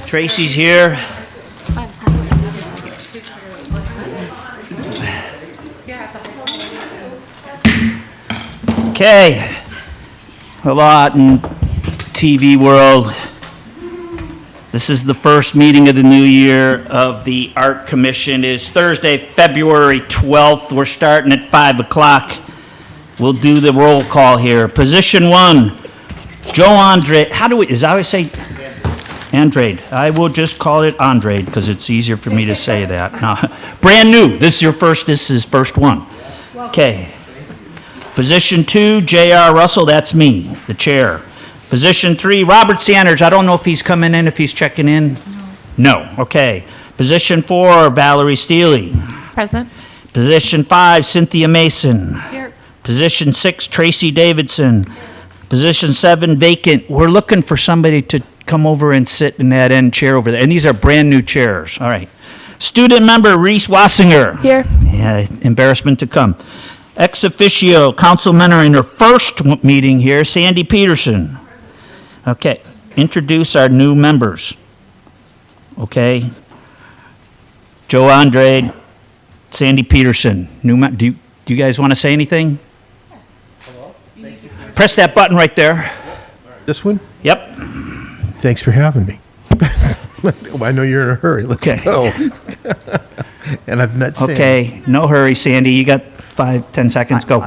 Tracy's here. Okay. A lot in TV world. This is the first meeting of the new year of the Art Commission. It is Thursday, February 12th. We're starting at 5 o'clock. We'll do the roll call here. Position 1, Joe Andrade. Is that how I say? Andrade. I will just call it Andrade because it's easier for me to say that. No, brand new. This is first one. Okay. Position 2, J.R. Russell. That's me, the chair. Position 3, Robert Sanders. I don't know if he's coming in, if he's checking in. No. Okay. Position 4, Valerie Steely. Present. Position 5, Cynthia Mason. Here. Position 6, Tracy Davidson. Position 7, vacant. We're looking for somebody to come over and sit in that end chair over there. And these are brand-new chairs. All right. Student member Reese Wassinger. Here. Yeah, embarrassment to come. Ex officio council member in her first meeting here, Sandy Peterson. Okay. Introduce our new members. Okay. Joe Andrade, Sandy Peterson. Do you guys want to say anything? Press that button right there. This one? Yep. Thanks for having me. I know you're in a hurry. Let's Okay. go. And I've met Sam. Okay, no hurry, Sandy. You got 5-10 seconds. Go.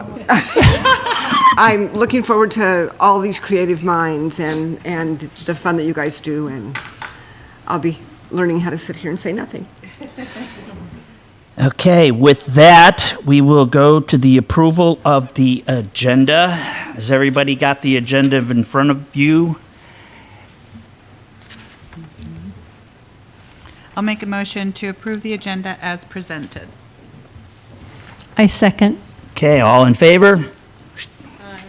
I'm looking forward to all these creative minds and the fun that you guys do, and I'll be learning how to sit here and say nothing. Okay, with that, we will go to the approval of the agenda. Has everybody got the agenda in front of you? I'll make a motion to approve the agenda as presented. I second. Okay, all in favor?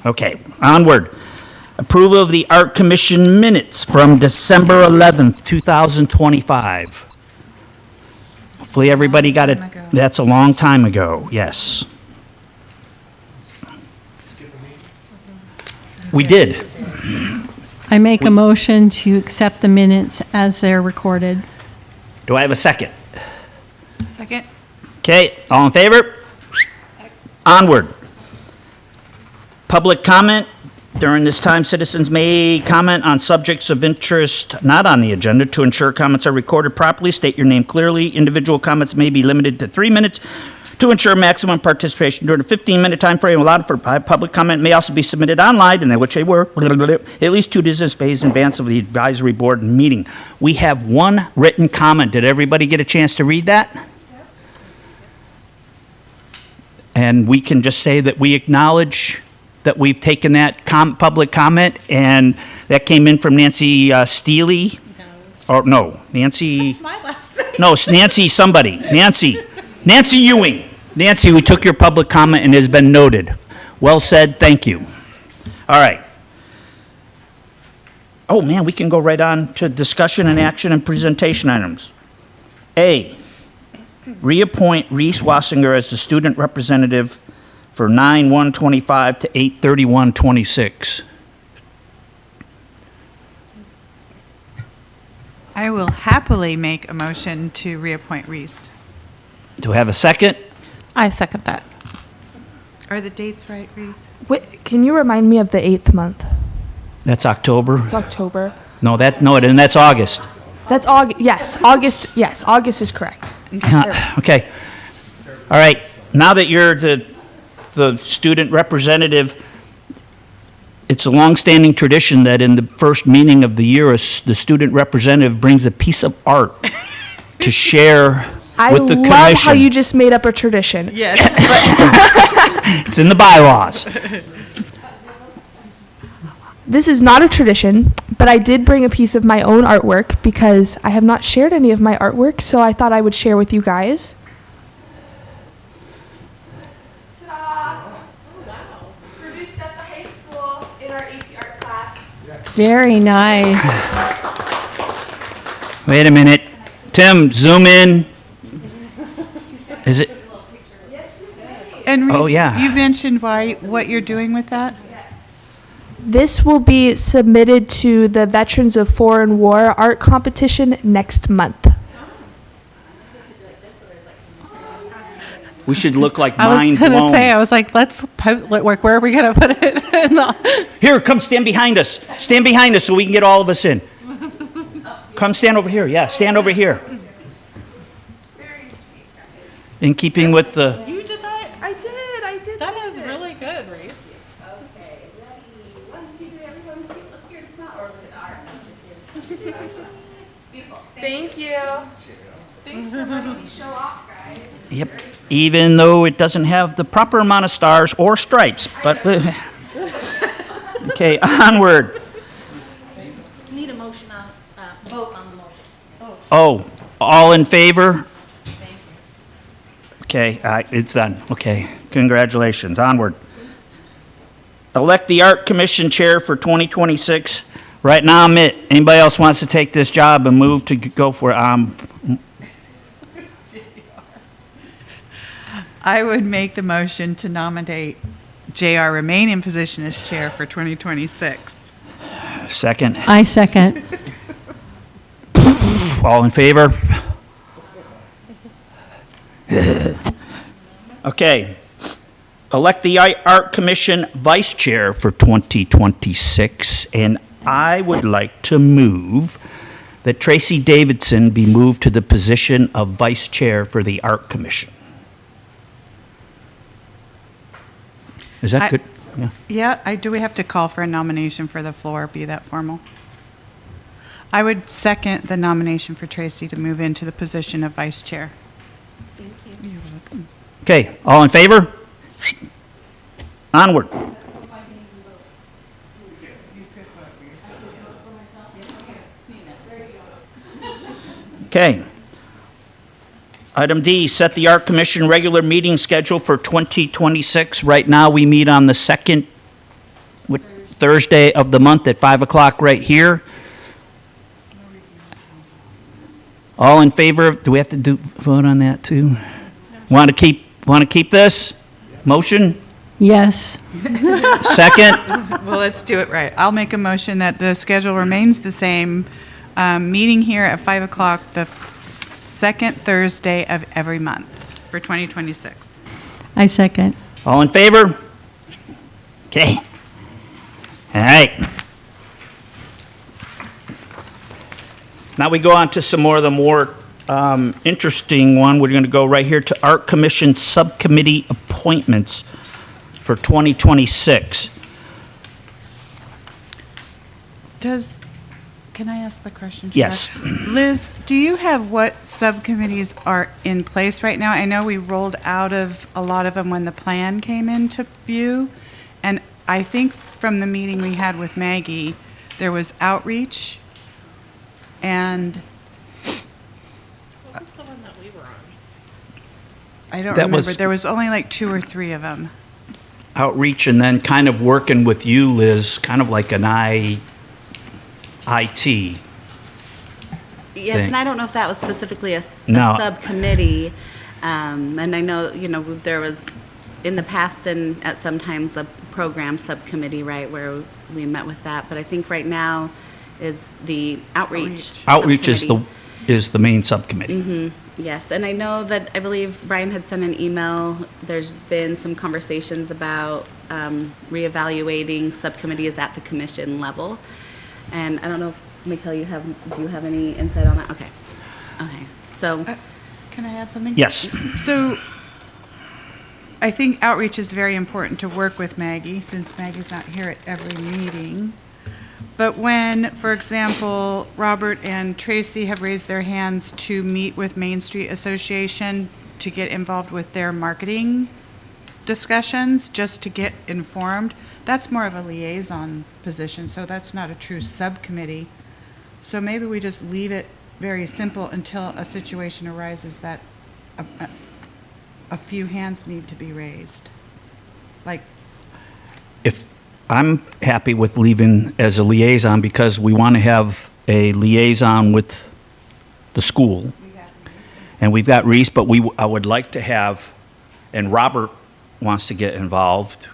Okay, onward. Approval of the Art Commission minutes from December 11th, 2025. Hopefully everybody got it. Long time ago. That's a long time ago, yes. We did. I make a motion to accept the minutes as they're recorded. Do I have a second? Second? Okay, all in favor? Onward. Public comment. During this time, citizens may comment on subjects of interest not on the agenda. To ensure comments are recorded properly, state your name clearly. Individual comments may be limited to 3 minutes. To ensure maximum participation during a 15-minute time frame allowed for public comment may also be submitted online, and which they were, at least 2 business days in advance of the advisory board meeting. We have one written comment. Did everybody get a chance to read that? And we can just say that we acknowledge that we've taken that public comment, and that came in from Nancy Steely? Or no, Nancy? My last name. No, it's Nancy somebody. Nancy Ewing. Nancy, we took your public comment and it has been noted. Well said, thank you. All right. Oh, man, we can go right on to discussion and action and presentation items. A, reappoint Reese Wassinger as the student representative for 9/1/25 to 8/31/26. I will happily make a motion to reappoint Reese. Do I have a second? I second that. Are the dates right, Reese? Wait, can you remind me of the 8th month? That's October. It's October. No, and that's August. That's August. Yes, August. Yes, August is correct. Okay. All right. Now that you're the student representative, it's a long-standing tradition that in the first meeting of the year, the student representative brings a piece of art to share I with the commission. love how you just made up a tradition. Yes. It's in the bylaws. This is not a tradition, but I did bring a piece of my own artwork because I have not shared any of my artwork, so I thought I would share with you guys. Produced at the high school in our AP art class. Very nice. Wait a minute. Tim, zoom in. Is it? And Reese, Oh, yeah. you mentioned what you're doing with that? This will be submitted to the Veterans of Foreign War art competition next month. We should look like I mind was going to say, I blown. was like, where are we going to put it? Here, come stand behind us. Stand behind us so we can get all of us in. Come stand over here. Yeah, stand over here. In keeping with the, You did that? I did. That is really good, Reese. Thank you. Thanks for letting me show off, guys. yep, even though it doesn't have the proper amount of stars or stripes, but, okay, onward. Need a motion on, vote on the motion. Oh, all in favor? Okay, it's done. Okay, congratulations. Onward. Elect the Art Commission Chair for 2026. Right now, I'm it. Anybody else wants to take this job and move to go for it? I would make the motion to nominate JR remain in position as chair for 2026. Second. I second. All in favor? Okay. Elect the Art Commission Vice Chair for 2026, and I would like to move that Tracy Davidson be moved to the position of Vice Chair for the Art Commission. Is that I- good? Yeah. Yeah, do we have to call for a nomination for the floor, be that formal? I would second the nomination for Tracy to move into the position of vice chair. Okay, all in favor? Onward. Okay. Item D, set the Art Commission regular meeting schedule for 2026. Right now, we meet on the second Thursday of the month at 5 o'clock right here. All in favor? Do we have to vote on that too? Want to keep this? Motion? Yes. Second? Well, let's do it right. I'll make a motion that the schedule remains the same, meeting here at 5 o'clock the second Thursday of every month for 2026. I second. All in favor? Okay. All right. Now we go on to some more of the more interesting one. We're going to go right here to Art Commission Subcommittee appointments for 2026. Can I ask the question? Yes. Liz, do you have what subcommittees are in place right now? I know we rolled out of a lot of them when the plan came into view. And I think from the meeting we had with Maggie, there was outreach and. What was the one that we were on? I don't That remember. was- There was only like 2 or 3 of them. Outreach and then kind of working with you, Liz, kind of like an IT. Yes, thing. and I don't know if that was specifically a No. subcommittee. And I know, there was in the past and at sometimes a program subcommittee, right, where we met with that. But I think right now is the outreach. Outreach is subcommittee. the main subcommittee. Yes, and I know that, I believe Brian had sent an email. There's been some conversations about reevaluating subcommittees at the commission level. And I don't know if, Mikhail, do you have any insight on that? Okay. Okay, so, Can I add something? Yes. So I think outreach is very important to work with Maggie, since Maggie's not here at every meeting. But when, for example, Robert and Tracy have raised their hands to meet with Main Street Association to get involved with their marketing discussions, just to get informed, that's more of a liaison position, so that's not a true subcommittee. So maybe we just leave it very simple until a situation arises that a few hands need to be raised. Like, If I'm happy with leaving as a liaison because we want to have a liaison with the school. And we've got Reese, but I would like to have, and Robert wants to get involved,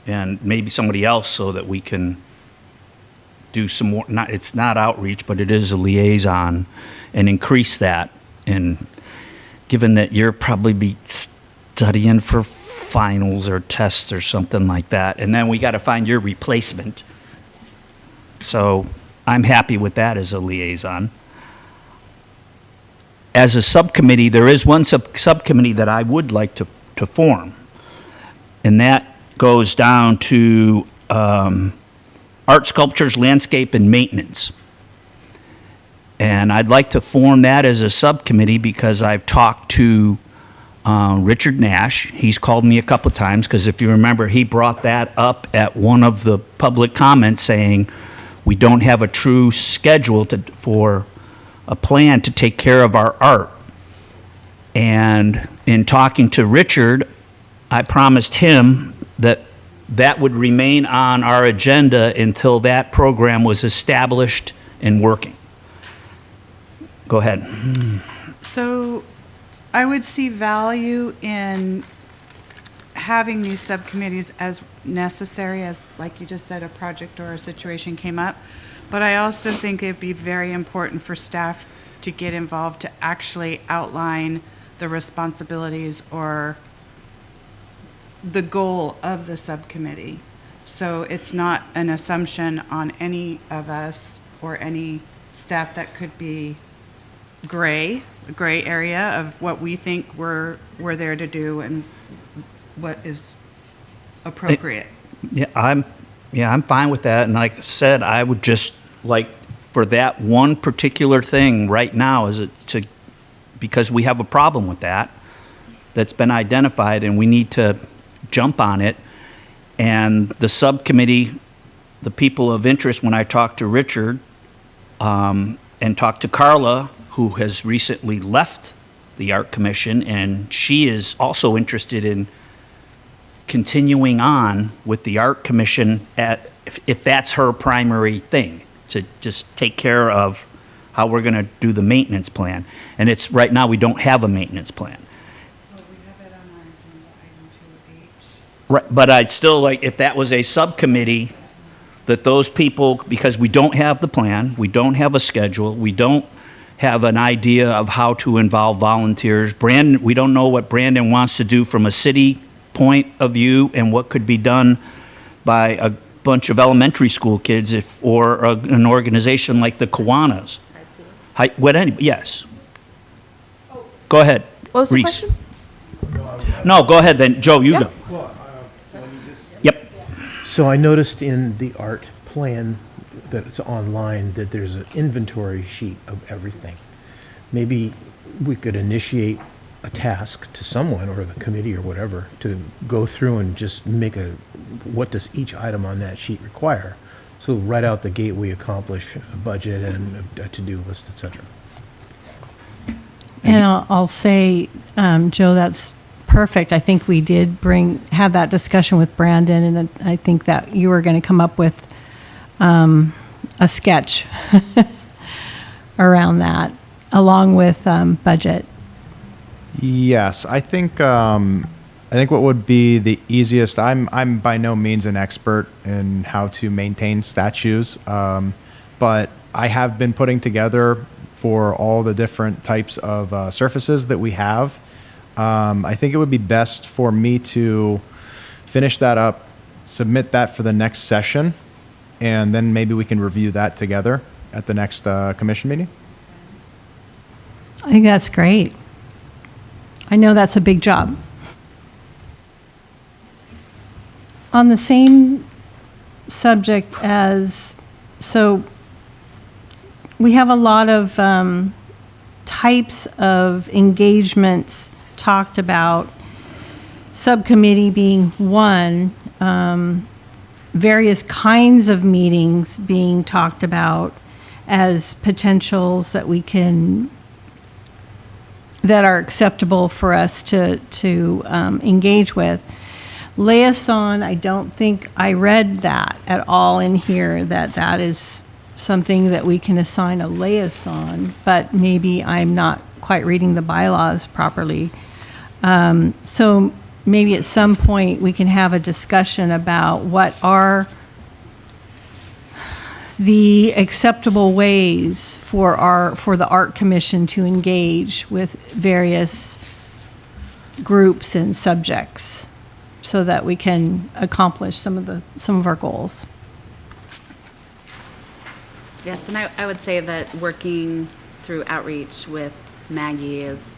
and maybe somebody else so that we can do some more, not, it's not outreach, but it is a liaison, and increase that. And given that you're probably be studying for finals or tests or something like that, and then we got to find your replacement. So I'm happy with that as a liaison. As a subcommittee, there is one subcommittee that I would like to form, and that goes down to art, sculptures, landscape, and maintenance. And I'd like to form that as a subcommittee because I've talked to Richard Nash. He's called me a couple of times because if you remember, he brought that up at one of the public comments saying we don't have a true schedule for a plan to take care of our art. And in talking to Richard, I promised him that that would remain on our agenda until that program was established and working. Go ahead. So I would see value in having these subcommittees as necessary as, like you just said, a project or a situation came up. But I also think it'd be very important for staff to get involved to actually outline the responsibilities or the goal of the subcommittee. So it's not an assumption on any of us or any staff that could be a gray area of what we think we're there to do and what is appropriate. Yeah, I'm fine with that. And like I said, I would just like for that one particular thing right now because we have a problem with that's been identified and we need to jump on it. And the subcommittee, the people of interest, when I talked to Richard and talked to Carla, who has recently left the Art Commission, and she is also interested in continuing on with the Art Commission if that's her primary thing, to just take care of how we're going to do the maintenance plan. And it's, right now, we don't have a maintenance plan. Well, we have it on our agenda, item 2H. Right, but I'd still like, if that was a subcommittee, that those people, because we don't have the plan, we don't have a schedule, we don't have an idea of how to involve volunteers. We don't know what Brandon wants to do from a city point of view and what could be done by a bunch of elementary school kids or an organization like the Kiwanis. High school. Yes. Go ahead. What was the Reese. question? No, go ahead then. Joe, you Yeah. go. Yep. So I noticed in the art plan that it's online that there's an inventory sheet of everything. Maybe we could initiate a task to someone or the committee or whatever to go through and just make what does each item on that sheet require? So right out the gate, we accomplish a budget and a to-do list, et cetera. And I'll say, Joe, that's perfect. I think we did have that discussion with Brandon, and I think that you were going to come up with a sketch around that, along with budget. Yes, I think what would be the easiest. I'm by no means an expert in how to maintain statues, but I have been putting together for all the different types of surfaces that we have. I think it would be best for me to finish that up, submit that for the next session, and then maybe we can review that together at the next commission meeting. I think that's great. I know that's a big job. On the same subject so we have a lot of types of engagements talked about, subcommittee being one, various kinds of meetings being talked about as potentials that are acceptable for us to engage with. Liaison, I don't think I read that at all in here, that is something that we can assign a liaison, but maybe I'm not quite reading the bylaws properly. So maybe at some point we can have a discussion about what our the acceptable ways for the Art Commission to engage with various groups and subjects so that we can accomplish some of our goals. Yes, and I would say that working through outreach with Maggie is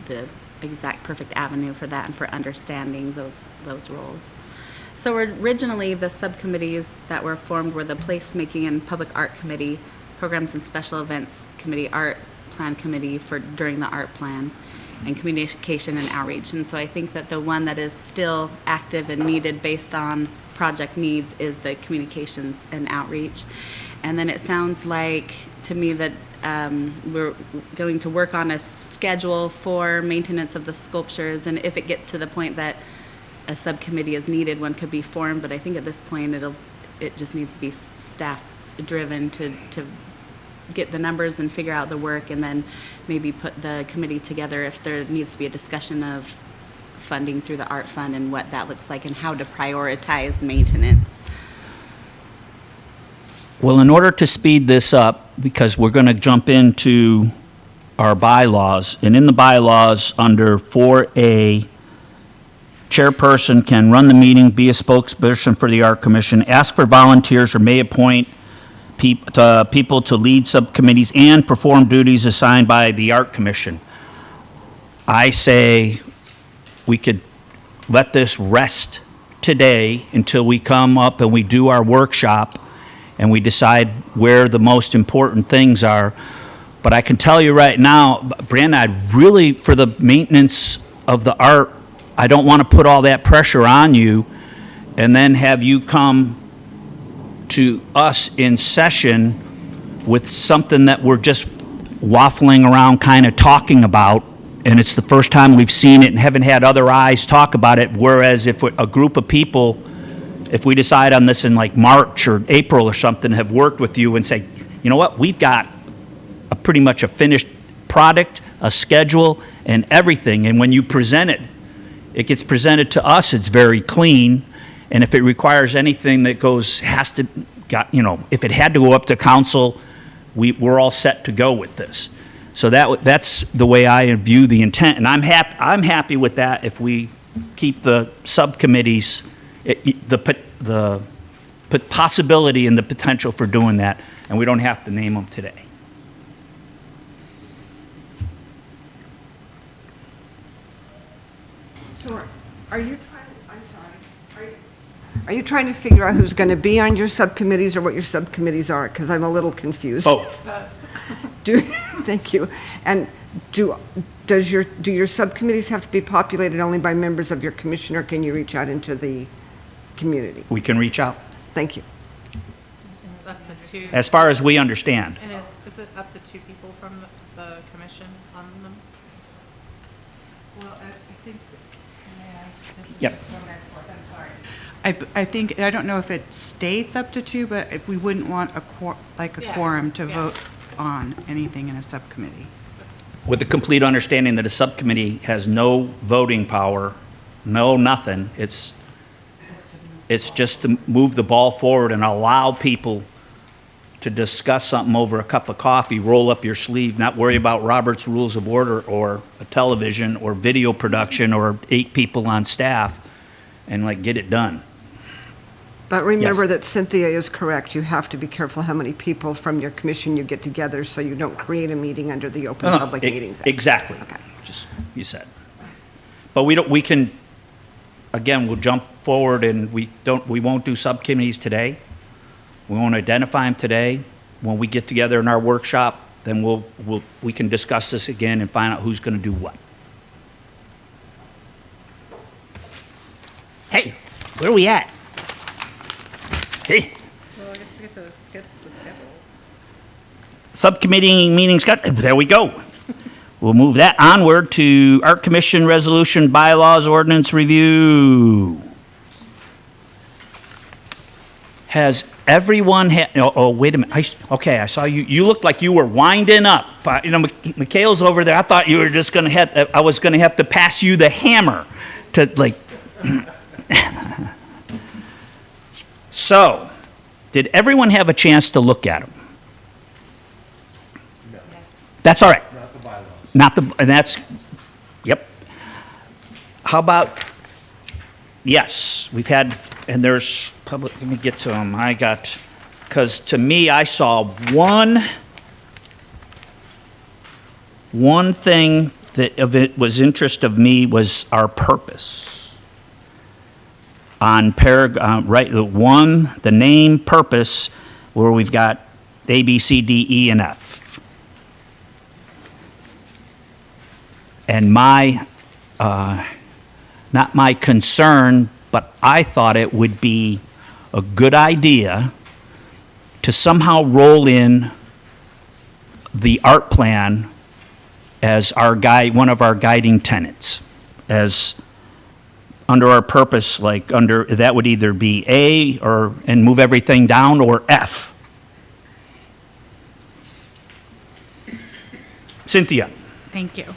the exact perfect avenue for that and for understanding those roles. So originally, the subcommittees that were formed were the Placemaking and Public Art Committee, Programs and Special Events Committee, Art Plan Committee for during the Art Plan, and Communication and Outreach. And so I think that the one that is still active and needed based on project needs is the Communications and Outreach. And then it sounds like to me that we're going to work on a schedule for maintenance of the sculptures, and if it gets to the point that a subcommittee is needed, one could be formed, but I think at this point it just needs to be staff driven to get the numbers and figure out the work, and then maybe put the committee together if there needs to be a discussion of funding through the art fund and what that looks like and how to prioritize maintenance. Well, in order to speed this up, because we're going to jump into our bylaws, and in the bylaws, under 4A, chairperson can run the meeting, be a spokesperson for the Art Commission, ask for volunteers, or may appoint people to lead subcommittees and perform duties assigned by the Art Commission. I say we could let this rest today until we come up and we do our workshop and we decide where the most important things are. But I can tell you right now, Brandon, I'd really, for the maintenance of the art, I don't want to put all that pressure on you and then have you come to us in session with something that we're just waffling around kind of talking about, and it's the first time we've seen it and haven't had other eyes talk about it, whereas if a group of people, if we decide on this in like March or April or something, have worked with you and say, you know what, we've got pretty much a finished product, a schedule, and everything, and when you present it, it gets presented to us, it's very clean, and if it requires anything that if it had to go up to council, we're all set to go with this. So that's the way I view the intent, and I'm happy with that if we keep the subcommittees, the possibility and the potential for doing that, and we don't have to name them today. So are you trying to figure out who's going to be on your subcommittees or what your subcommittees are? Because I'm a little confused. Both. Thank you. And do your subcommittees have to be populated only by members of your commission, or can you reach out into the community? We can reach out, Thank you. It's up to two. as far as we understand. And is it up to two people from the commission on them? Well, I think, this is Yep. just what I'm sorry. I think, I don't know if it states up to two, but if we wouldn't want a quorum to vote on anything in a subcommittee. With the complete understanding that a subcommittee has no voting power, no nothing, it's just to move the ball forward and allow people to discuss something over a cup of coffee, roll up your sleeve, not worry about Robert's Rules of Order or a television or video production or 8 people on staff, and get it done. But remember Yes. that Cynthia is correct. You have to be careful how many people from your commission you get together so you don't create a meeting under the Open No, Public Meetings Act. Exactly. Okay. Just, you said. But we can, again, we'll jump forward and we won't do subcommittees today. We won't identify them today. When we get together in our workshop, then we can discuss this again and find out who's going to do what. Hey, where are we at? Hey. Well, I guess we get to skip the schedule. Subcommittee meetings, there we go. We'll move that onward to Art Commission Resolution Bylaws Ordinance Review. Has everyone wait a minute. Okay, I saw you. You looked like you were winding up. Mikhail's over there. I thought you were just going to I was going to have to pass you the hammer to So, Did everyone have a chance to look at them? That's all right. Not the bylaws. And that's, yep. How about, yes, we've had, and there's public, let me get to them. I got, because to me, I saw one thing that of it was interest of me was our purpose. On right, the name purpose, where we've got A, B, C, D, E, and F. And not my concern, but I thought it would be a good idea to somehow roll in the art plan as one of our guiding tenets, as under our purpose, like that would either be A and move everything down, or F. Cynthia. Thank you.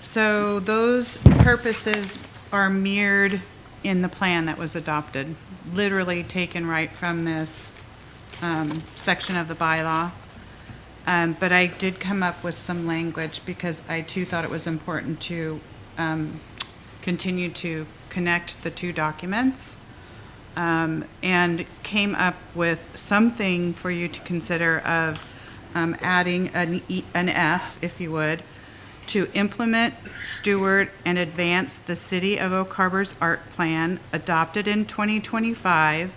So those purposes are mirrored in the plan that was adopted, literally taken right from this section of the bylaw. But I did come up with some language because I too thought it was important to continue to connect the two documents, and came up with something for you to consider of adding an F, if you would, to implement, steward, and advance the City of Oak Harbor's art plan adopted in 2025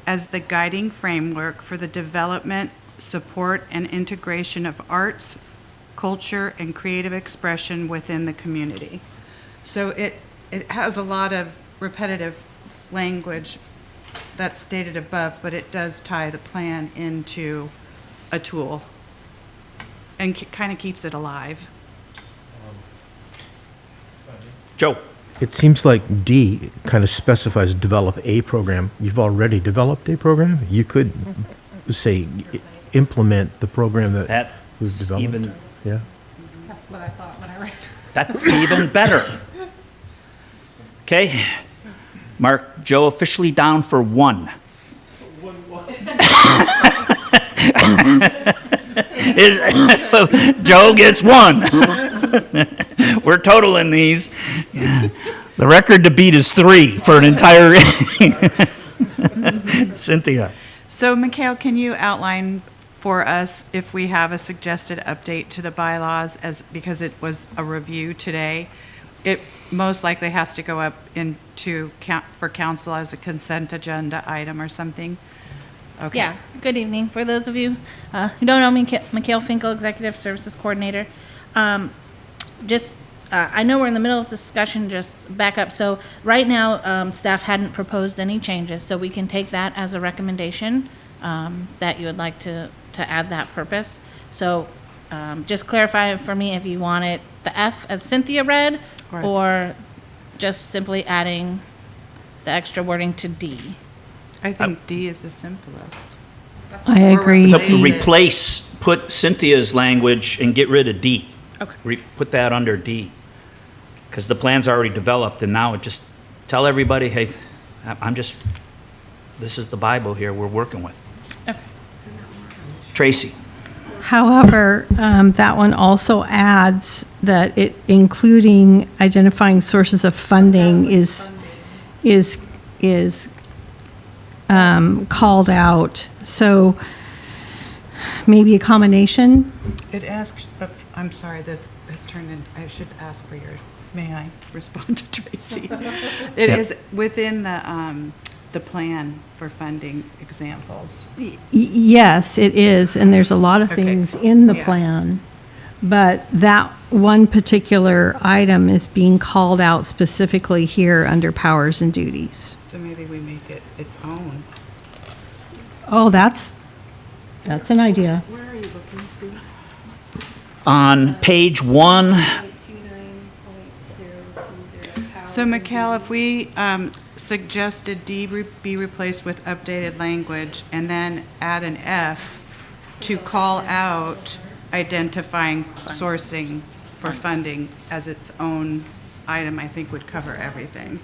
as the guiding framework for the development, support, and integration of arts, culture, and creative expression within the community. So it has a lot of repetitive language that's stated above, but it does tie the plan into a tool and kind of keeps it alive. Joe. It seems like D kind of specifies develop a program. You've already developed a program. You could say implement the program that was That's developed. even, Yeah. That's what I thought when I read. that's even better. Okay, mark Joe officially down for 1. Joe gets 1. We're totaling these. The record to beat is 3 for an entire. Cynthia. So Mikhail, can you outline for us if we have a suggested update to the bylaws, because it was a review today? It most likely has to go up for council as a consent agenda item or something? Okay. Yeah, good evening. For those of you who don't know me, Mikhail Finkel, Executive Services Coordinator. I know we're in the middle of discussion, just back up. So right now, staff hadn't proposed any changes, so we can take that as a recommendation that you would like to add that purpose. So just clarify for me if you want it the F as Cynthia read, Right. or just simply adding the extra wording to D. I think D is the simplest. I agree. To replace, put Cynthia's language and get rid of D. Okay. Put that under D. Because the plan's already developed, and now it just, tell everybody, hey, this is the Bible here we're working with. Okay. Tracy. However, that one also adds that it, including identifying sources of funding, is called out. So maybe a combination. It asks, I'm sorry, this has turned in, I should ask for may I respond to Tracy? It Yep. is within the plan for funding examples. Yes, it is, and there's a lot of Okay. things in the Yeah. plan. But that one particular item is being called out specifically here under powers and duties. So maybe we make it its own. Oh, that's an idea. Where are you looking, please? On page 1, So Mikhail, if we suggested D be replaced with updated language and then add an F to call out identifying sourcing for funding as its own item, I think would cover everything.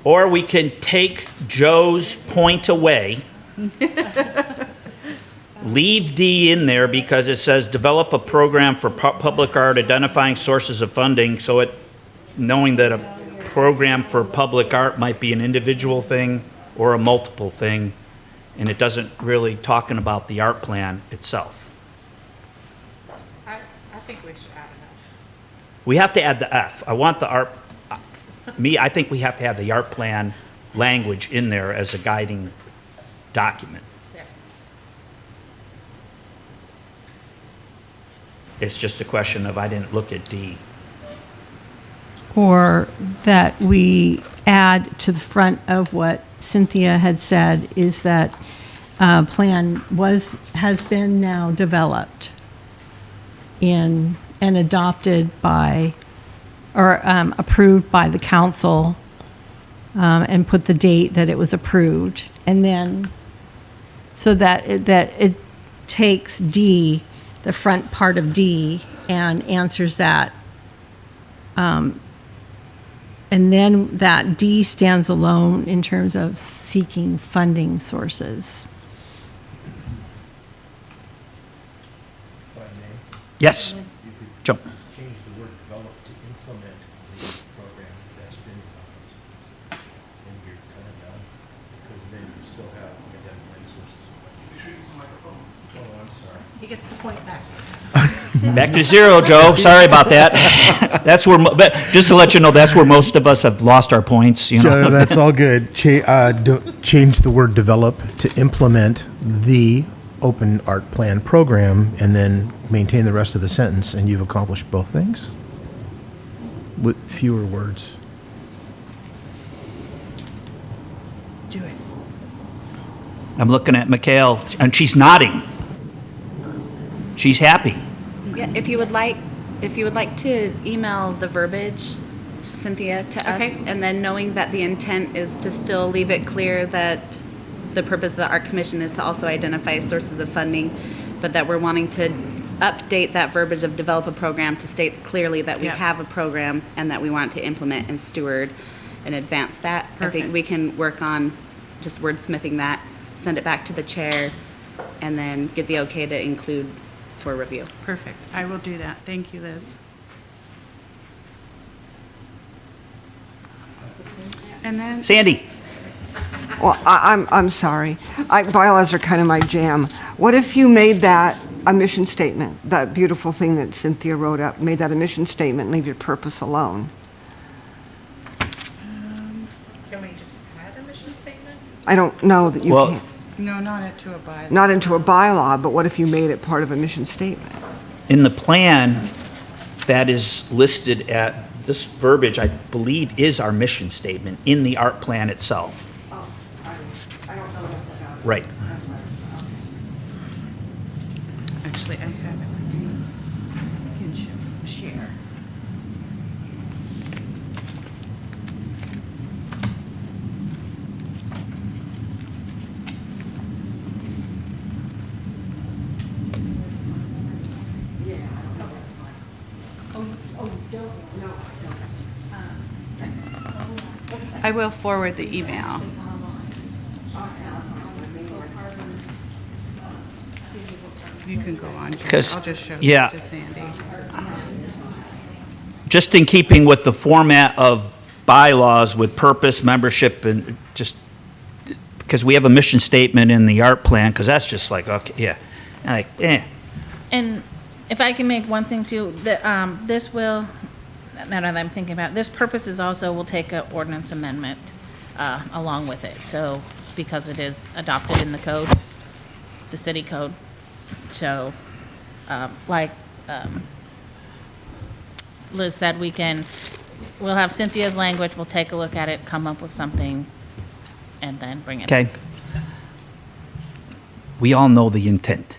Or we can take Joe's point away, leave D in there because it says develop a program for public art, identifying sources of funding, so it, knowing that a program for public art might be an individual thing or a multiple thing, and it doesn't really talking about the art plan itself. I think we should add enough. We have to add the F. I want the art, I think we have to have the art plan language in there as a guiding document. Yeah. It's just a question of I didn't look at D. Or that we add to the front of what Cynthia had said is that plan has been now developed and adopted by, or approved by the council, and put the date that it was approved. And then, so that it takes D, the front part of D, and answers that. And then that D stands alone in terms of seeking funding sources. Yes, Joe. Change the word develop to implement the program that's been developed. And you're kind of done, because then you still have identifying sources. Oh, I'm sorry. He gets the point back. Back to zero, Joe. Sorry about that. That's where, but just to let you know, that's where most of us have lost our points, you know. That's all good. Change the word develop to implement the open art plan program, and then maintain the rest of the sentence, and you've accomplished both things with fewer words. Do it. I'm looking at Mikhail, and she's nodding. She's happy. Yeah, if you would like to email the verbiage, Cynthia, to us, Okay. and then knowing that the intent is to still leave it clear that the purpose of the Art Commission is to also identify sources of funding, but that we're wanting to update that verbiage of develop a program to state clearly that we Yep. have a program and that we want to implement and steward and advance that. I Perfect. think we can work on just wordsmithing that, send it back to the chair, and then get the okay to include for review. Perfect. I will do that. Thank you, Liz. And then, Sandy, Well, I'm sorry. Bylaws are kind of my jam. What if you made that a mission statement? That beautiful thing that Cynthia wrote up, made that a mission statement, leave your purpose alone. Can we just add a mission statement? I don't know that you Well- can't. no, not it to a bylaw. Not into a bylaw, but what if you made it part of a mission statement? in the plan that is listed at, this verbiage, I believe, is our mission statement in the art plan itself. Oh, I don't know about it. Right. Actually, I have it with me. I can share. I will forward the email. You can go on, Jerry. 'Cause- I'll just show yeah. this to Sandy. Just in keeping with the format of bylaws with purpose, membership, and just, because we have a mission statement in the art plan, because that's just like, okay, yeah. Like, And if I can make one thing too, this will, now that I'm thinking about it, this purpose is also, will take an ordinance amendment along with it. So, because it is adopted in the code, the city code. So, Liz said, we'll have Cynthia's language, we'll take a look at it, come up with something, and then bring it. okay. We all know the intent.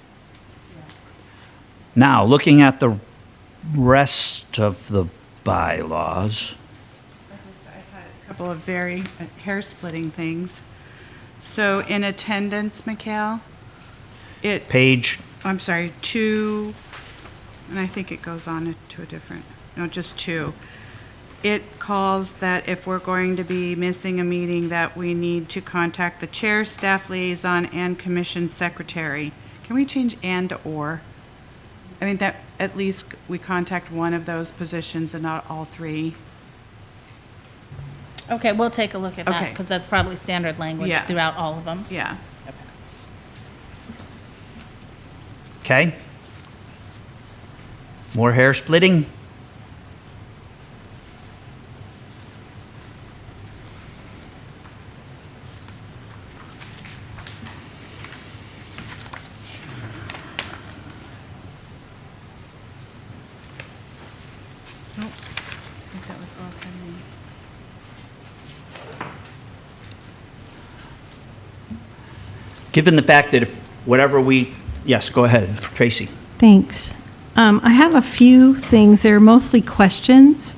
Now, looking at the rest of the bylaws, A couple of very hair-splitting things. So in attendance, Mikhail, page, I'm sorry, 2, and I think it goes on to a different, no, just 2. it calls that if we're going to be missing a meeting, that we need to contact the chair, staff liaison, and commission secretary. Can we change and or? I mean, that at least we contact one of those positions and not all three. Okay, we'll take a look at that, Okay. because that's probably standard language Yeah. throughout all of them. Yeah. Okay? More hair splitting? Given the fact that if whatever we, yes, go ahead, Tracy. Thanks. I have a few things. They're mostly questions.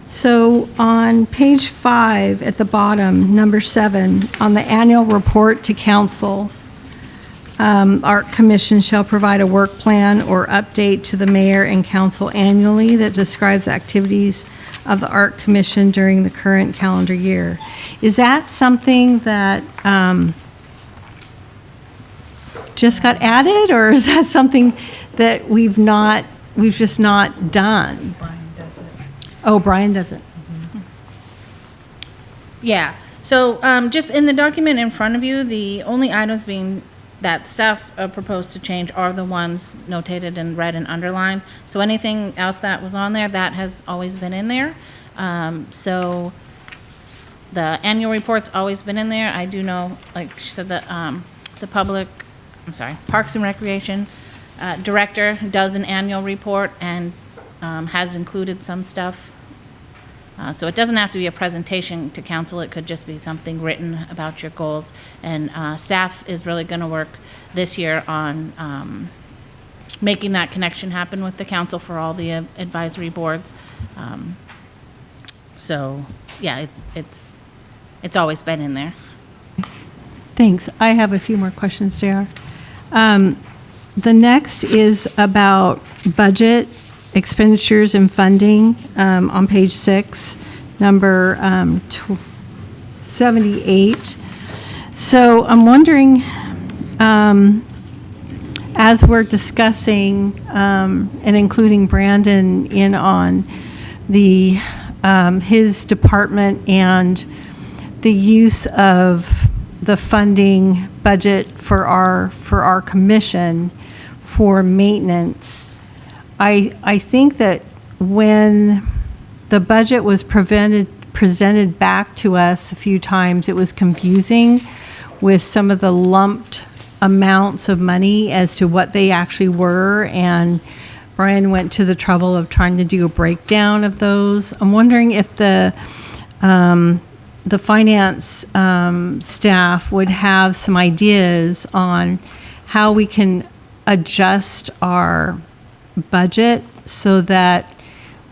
So on page 5 at the bottom, number 7, on the annual report to council, Art Commission shall provide a work plan or update to the mayor and council annually that describes the activities of the Art Commission during the current calendar year. Is that something that just got added, or is that something that we've just not done? Brian does it. Oh, Brian does it. Yeah, so just in the document in front of you, the only items being that staff proposed to change are the ones notated in red and underlined. So anything else that was on there, that has always been in there. So the annual report's always been in there. I do know, like she said, that the Parks and Recreation Director does an annual report and has included some stuff. So it doesn't have to be a presentation to council, it could just be something written about your goals. And staff is really going to work this year on making that connection happen with the council for all the advisory boards. So, yeah, it's always been in there. Thanks. I have a few more questions, JR. The next is about budget expenditures and funding on page 6, number 78. So I'm wondering, as we're discussing and including Brandon in on the his department and the use of the funding budget for our commission for maintenance, I think that when the budget was presented back to us a few times, it was confusing with some of the lumped amounts of money as to what they actually were, and Brian went to the trouble of trying to do a breakdown of those. I'm wondering if the finance staff would have some ideas on how we can adjust our budget so that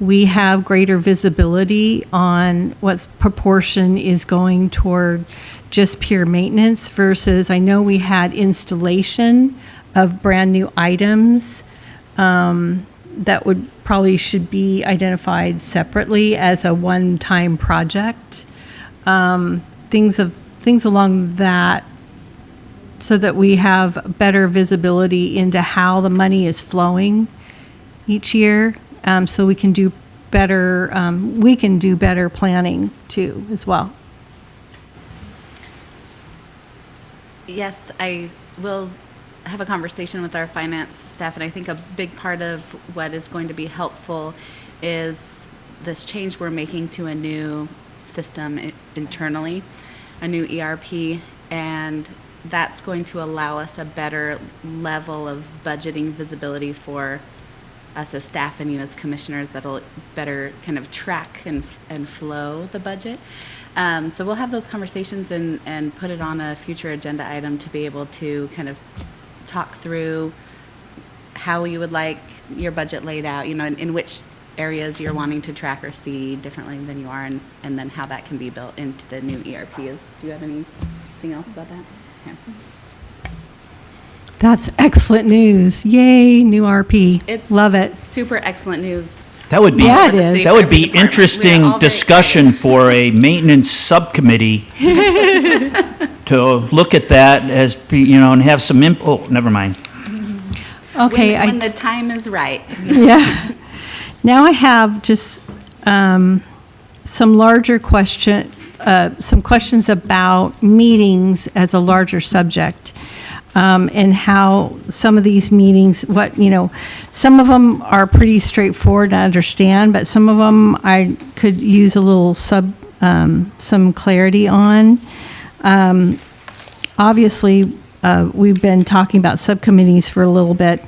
we have greater visibility on what proportion is going toward just pure maintenance versus, I know we had installation of brand new items that would probably should be identified separately as a one-time project. Things along that, so that we have better visibility into how the money is flowing each year, so we can do better planning too as well. Yes, I will have a conversation with our finance staff, and I think a big part of what is going to be helpful is this change we're making to a new system internally, a new ERP, and that's going to allow us a better level of budgeting visibility for us as staff and you as commissioners that'll better kind of track and flow the budget. So we'll have those conversations and put it on a future agenda item to be able to kind of talk through how you would like your budget laid out, in which areas you're wanting to track or see differently than you are, and then how that can be built into the new ERP. Do you have anything else about that? Okay. That's excellent news. Yay, new RP. It's Love it. super excellent news That would be, Yeah, it is. that would be We are all interesting very discussion for a maintenance subcommittee to look at that as, and have some oh, never mind. Okay, When the time is right. yeah. Now I have just some larger some questions about meetings as a larger subject, and how some of these meetings, some of them are pretty straightforward to understand, but some of them I could use a little some clarity on. Obviously, we've been talking about subcommittees for a little bit.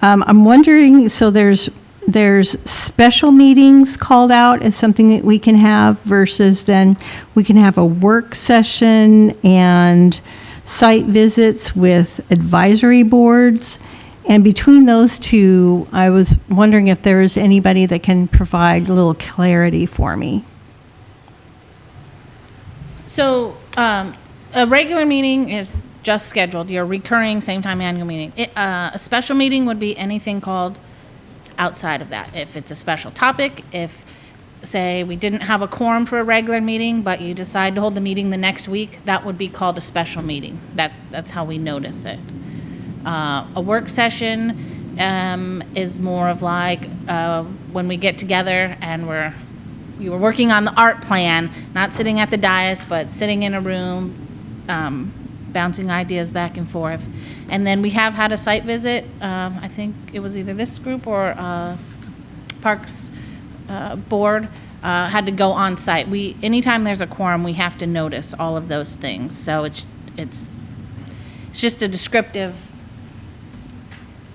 I'm wondering, so there's special meetings called out as something that we can have versus then we can have a work session and site visits with advisory boards. And between those two, I was wondering if there is anybody that can provide a little clarity for me. So, a regular meeting is just scheduled, your recurring same time annual meeting. A special meeting would be anything called outside of that. If it's a special topic, if, say, we didn't have a quorum for a regular meeting, but you decide to hold the meeting the next week, that would be called a special meeting. That's how we notice it. A work session is more of like when we get together and we were working on the art plan, not sitting at the dais, but sitting in a room, bouncing ideas back and forth. And then we have had a site visit. I think it was either this group or Parks Board had to go on site. Anytime there's a quorum, we have to notice all of those things. So it's just a descriptive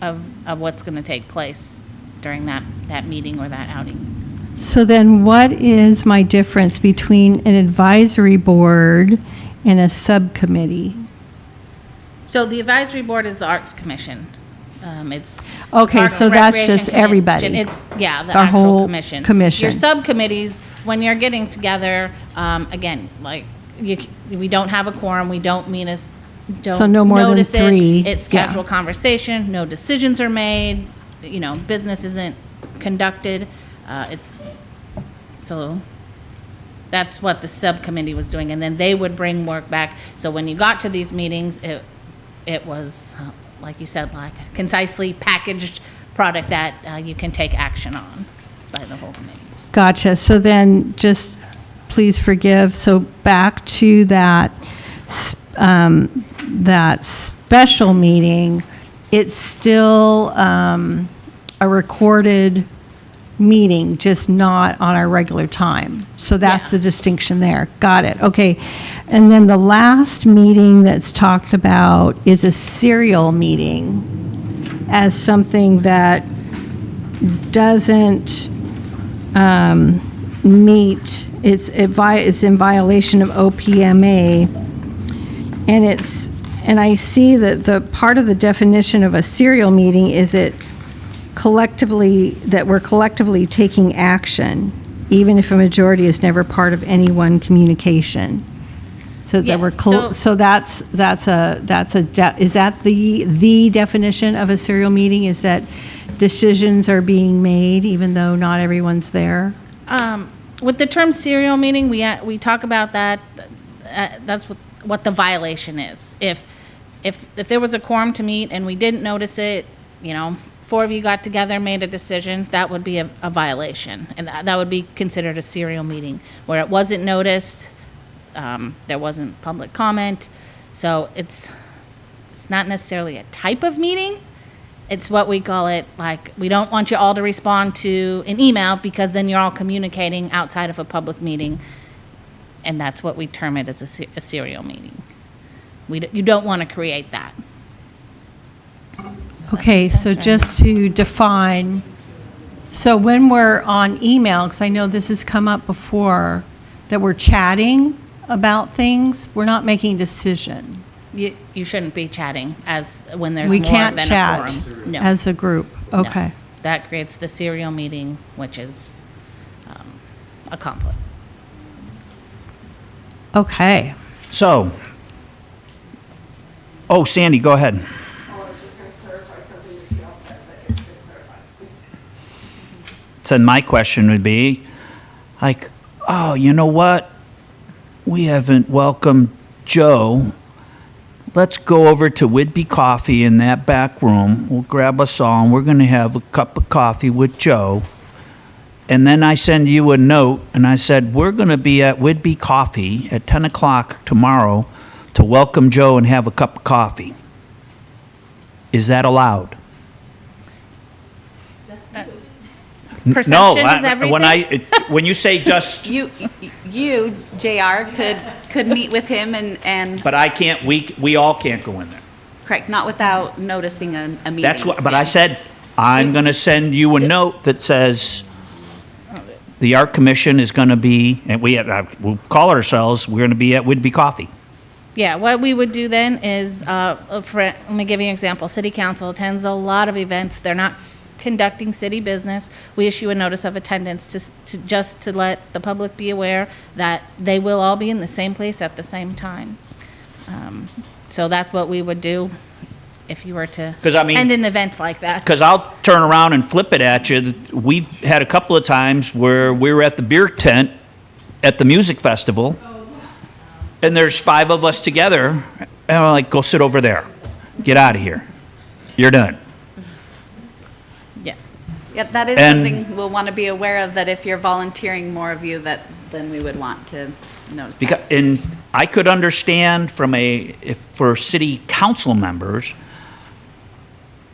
of what's going to take place during that meeting or that outing. So then what is my difference between an advisory board and a subcommittee? So the advisory board is the Arts Commission. It's Okay, Park so and that's Recreation just everybody. It's, yeah, the Our actual whole commission. commission. Your subcommittees, when you're getting together, again, like, we don't have a quorum, we don't meet as, So don't no more than notice it. 3, It's yeah. casual conversation, no decisions are made, business isn't conducted. So that's what the subcommittee was doing, and then they would bring work back. So when you got to these meetings, it was, like you said, like a concisely packaged product that you can take action on by the whole committee. Gotcha. So then just please forgive. So back to that special meeting, it's still a recorded meeting, just not on our regular time. So that's Yeah. the distinction there. Got it. Okay. And then the last meeting that's talked about is a serial meeting as something that doesn't meet, it's in violation of OPMA. And I see that the part of the definition of a serial meeting is that we're collectively taking action, even if a majority is never part of any one communication. So Yeah, that we're, so- so is that the definition of a serial meeting, is that decisions are being made even though not everyone's there? With the term serial meeting, we talk about that, that's what the violation is. If there was a quorum to meet and we didn't notice it, 4 of you got together, made a decision, that would be a violation. And that would be considered a serial meeting, where it wasn't noticed, there wasn't public comment. So it's not necessarily a type of meeting. It's what we call it, like, we don't want you all to respond to an email because then you're all communicating outside of a public meeting. And that's what we term it as a serial meeting. You don't want to create that. Okay, so just to define, so when we're on email, because I know this has come up before, that we're chatting about things, we're not making a decision. You shouldn't be chatting when there's We more can't than a chat quorum. No. as a group. No. Okay. That creates the serial meeting, which is a conflict. Okay. So, Sandy, go ahead. then my question would be, like, oh, you know what? We haven't welcomed Joe. Let's go over to Whidbey Coffee in that back room. We'll grab us all, and we're going to have a cup of coffee with Joe. And then I send you a note, and I said, we're going to be at Whidbey Coffee at 10 o'clock tomorrow to welcome Joe and have a cup of coffee. Is that allowed? Perception is everything. When you say just, You, JR, could meet with him and, but I can't, we all can't go in there. correct, not without noticing a meeting. That's what, but I said, I'm going to send you a note that says, the Art Commission is going to be, and we'll call ourselves, we're going to be at Whidbey Coffee. Yeah, what we would do then is, let me give you an example. City Council attends a lot of events. They're not conducting city business. We issue a notice of attendance to let the public be aware that they will all be in the same place at the same time. So that's what we would do if you were to 'Cause I mean- attend an event like that. Because I'll turn around and flip it at you. We've had a couple of times where we were at the beer tent at the music festival, and there's 5 of us together, and I'm like, go sit over there. Get out of here. You're done. Yeah. Yeah, that is And- something we'll want to be aware of, that if you're volunteering more of you, then we would want to notice that. Because, and I could understand for city council members,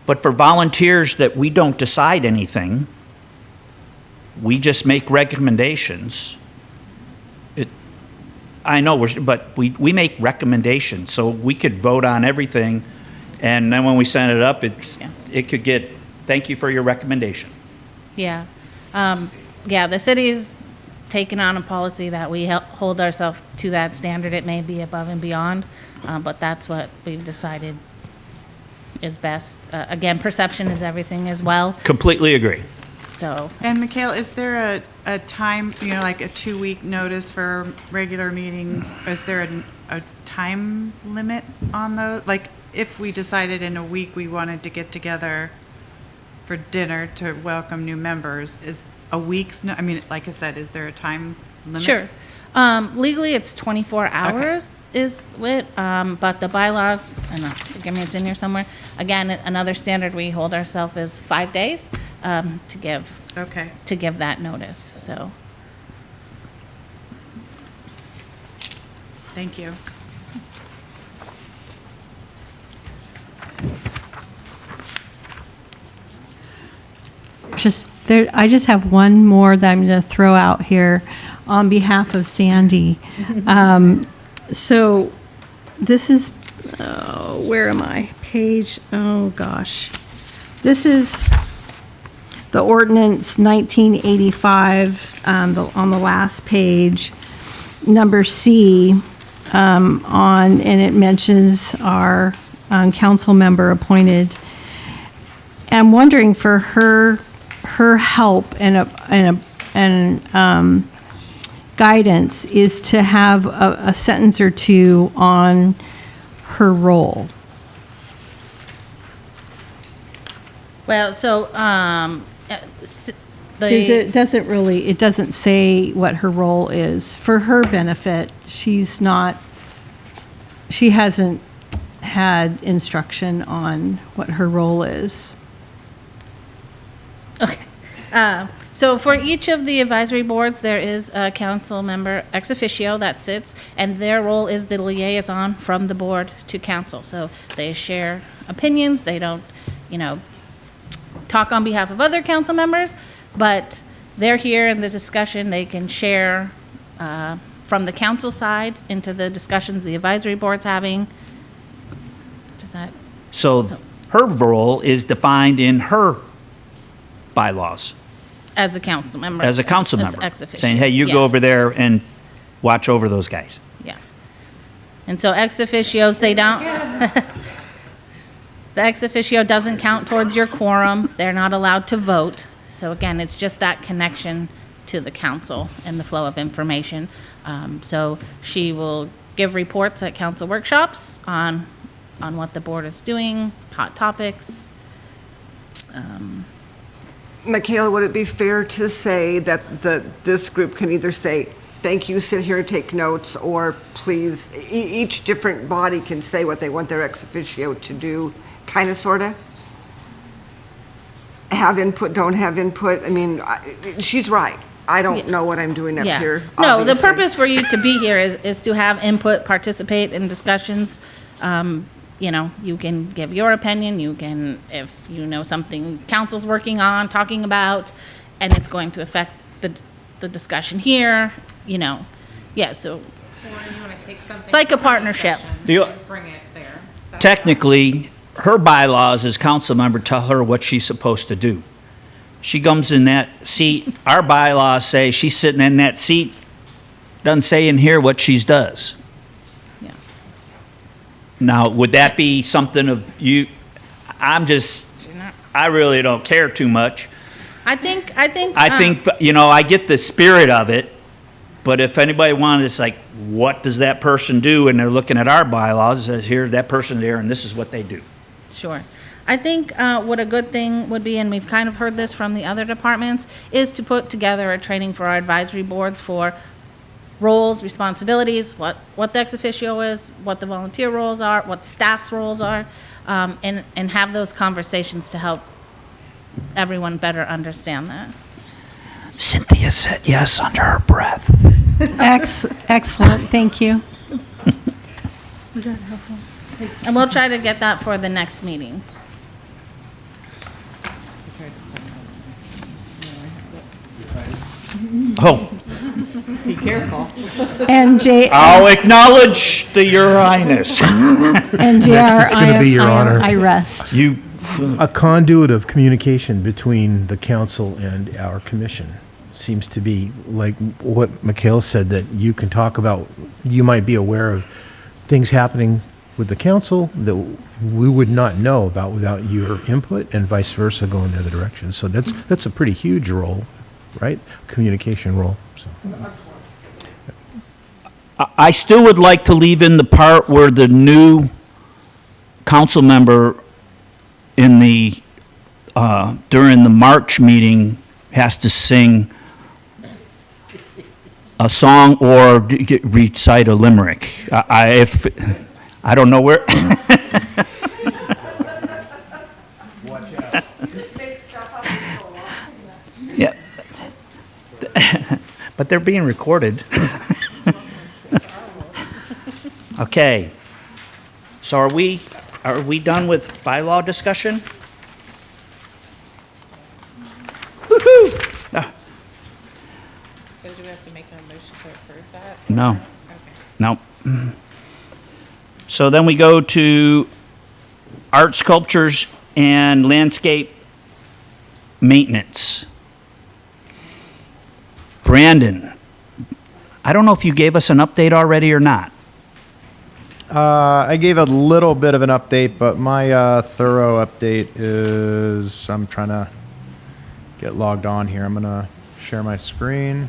but for volunteers that we don't decide anything, we just make recommendations. I know, but we make recommendations, so we could vote on everything, and then when we send it up, it could get, thank you for your recommendation. Yeah. Yeah, the city's taken on a policy that we hold ourselves to that standard. It may be above and beyond, but that's what we've decided is best. Again, perception is everything as well, Completely agree. so. And Mikhail, is there a time, like a 2-week notice for regular meetings? Is there a time limit on those? Like, if we decided in a week we wanted to get together for dinner to welcome new members, is a week's, I mean, like I said, is there a time limit? Sure. Legally, it's 24 hours is it, but the bylaws, and forgive me, it's in here somewhere. Again, another standard we hold ourselves is 5 days to give that notice, so. Thank you. I just have one more that I'm going to throw out here on behalf of Sandy. So this is, where am I? Page, oh gosh. This is the ordinance 1985, on the last page, number C, and it mentions our council member appointed. I'm wondering for her help and guidance is to have a sentence or two on her role. Well, so, Because it doesn't say what her role is. For her benefit, she hasn't had instruction on what her role is. Okay. So for each of the advisory boards, there is a council member ex officio that sits, and their role is the liaison from the board to council. So they share opinions. They don't, talk on behalf of other council members, but they're here in the discussion. They can share from the council side into the discussions the advisory board's having. Does that? So her role is defined in her bylaws As a council member. as a council as member. ex officio. Saying, hey, you Yeah. go over there and watch over those guys. Yeah. And so ex officios, they don't, the ex officio doesn't count towards your quorum. They're not allowed to vote. So again, it's just that connection to the council and the flow of information. So she will give reports at council workshops on what the board is doing, hot topics. Michaela, would it be fair to say that this group can either say, thank you, sit here and take notes, or please, each different body can say what they want their ex officio to do, kind of, sort of? Have input, don't have input? I mean, she's right. I don't know what I'm doing up Yeah. here. No, the obviously. purpose for you to be here is to have input, participate in discussions. You know, you can give your opinion, you can, if you know something council's working on, talking about, and it's going to affect the discussion here, you know. Yeah, so Or you want to take something. It's like a from the partnership. session Do you- and Bring it there. That's- Technically, her bylaws as council member tell her what she's supposed to do. She comes in that seat, our bylaws say she's sitting in that seat, doesn't say in here what she does. Yeah. Now, would that be something of you, I really don't care too much. I think. I think, you know, I get the spirit of it, but if anybody wanted, it's like, what does that person do? And they're looking at our bylaws, it says here, that person's there, and this is what they do. Sure. I think what a good thing would be, and we've kind of heard this from the other departments, is to put together a training for our advisory boards for roles, responsibilities, what the ex officio is, what the volunteer roles are, what staff's roles are, and have those conversations to help everyone better understand that. Cynthia said yes under her breath. Excellent, thank you. And we'll try to get that for the next meeting. Oh, And I'll acknowledge the Your Highness. and JR, Next, it's gonna be Your Honor. I rest. You, A conduit of communication between the council and our commission seems to be like what Mikhail said, that you can talk about, you might be aware of things happening with the council that we would not know about without your input, and vice versa going the other direction. So that's a pretty huge role, right? Communication role, so. I still would like to leave in the part where the new council member in the, during the March meeting has to sing a song or recite a limerick. I don't know where. Yeah. But they're being recorded. Okay. So are we done with bylaw discussion? Woo-hoo! Ah, So do we have to make a motion to approve that? No, Okay. no. So then we go to art sculptures and landscape maintenance. Brandon, I don't know if you gave us an update already or not. I gave a little bit of an update, but my thorough update is I'm trying to get logged on here. I'm going to share my screen.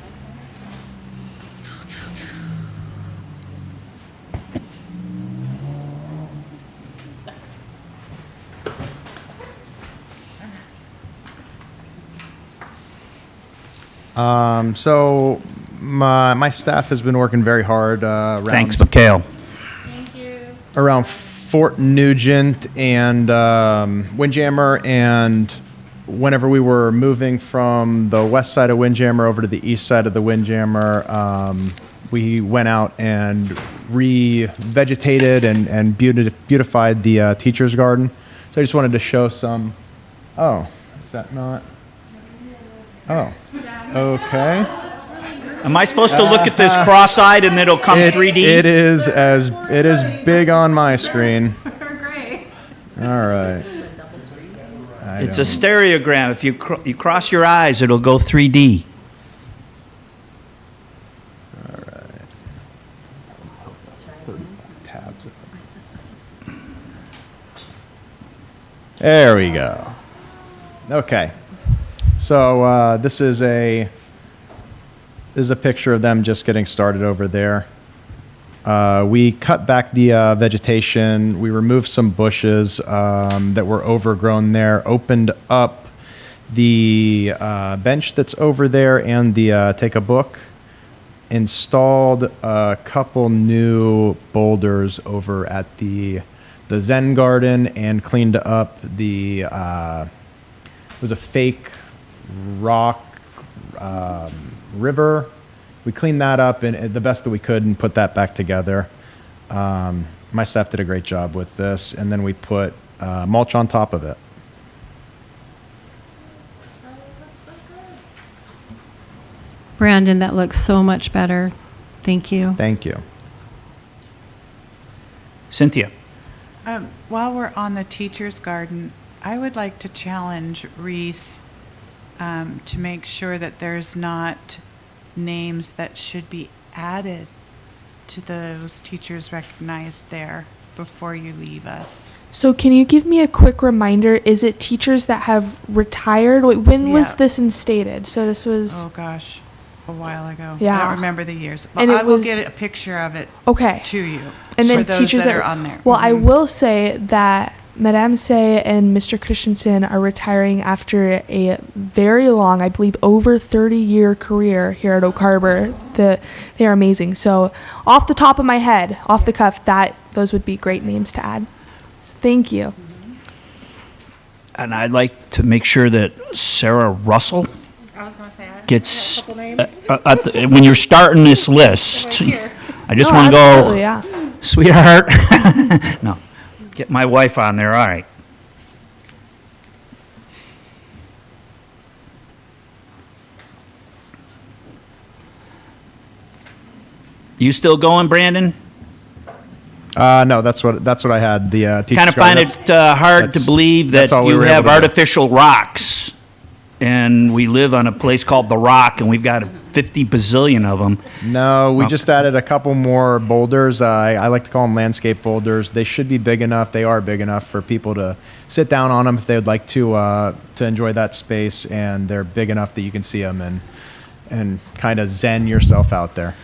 So my staff has been working very hard around Thanks, Mikhail. around Fort Nugent and Windjammer, and whenever we were moving from the west side of Windjammer over to the east side of the Windjammer, we went out and revegetated and beautified the teacher's garden. So I just wanted to show some. Oh, is that not? Oh, okay. Am I supposed to look at this cross-eyed and it'll come 3D? It is big on my screen. Great. All right. It's a stereogram. If you you cross your eyes, it'll go 3D. Tabs. There we go. Okay. So this is a picture of them just getting started over there. We cut back the vegetation. We removed some bushes that were overgrown there, opened up the bench that's over there and the take a book. Installed a couple new boulders over at the Zen Garden and cleaned up the it was a fake rock river. We cleaned that up and the best that we could and put that back together. My staff did a great job with this, and then we put mulch on top of it. Brandon, that looks so much better. Thank you. Thank you. Cynthia? While we're on the teacher's garden, I would like to challenge Reese to make sure that there's not names that should be added to those teachers recognized there before you leave us. So can you give me a quick reminder? Is it teachers that have retired? Wait, when was Yeah. this instated? So this was, Oh, gosh, a while ago. I Yeah. don't remember the years. And But I it will was- get a picture of it okay. to you. And then for those teachers that are on there. Well, I Mhm. will say that Madame Say and Mr. Christensen are retiring after a very long, I believe, over 30-year career here at Oak Harbor. They are amazing. So, off the top of my head, off the cuff, those would be great names to add. So thank you. And I'd like to make sure that Sarah Russell I was gonna say, I gets, got a couple names. when you're starting this list, I just Oh, want to absolutely, go, yeah. sweetheart, no, get my wife on there, all right. You still going, Brandon? No, that's what I had. The teacher's Kind of garden. find it hard to that's- believe that that's all we you were have able to do. artificial rocks, and we live on a place called The Rock, and we've got 50 bazillion of them. No, we Oh. just added a couple more boulders. I like to call them landscape boulders. They should be big enough. They are big enough for people to sit down on them if they would like to enjoy that space, and they're big enough that you can see them and kind of zen yourself out there.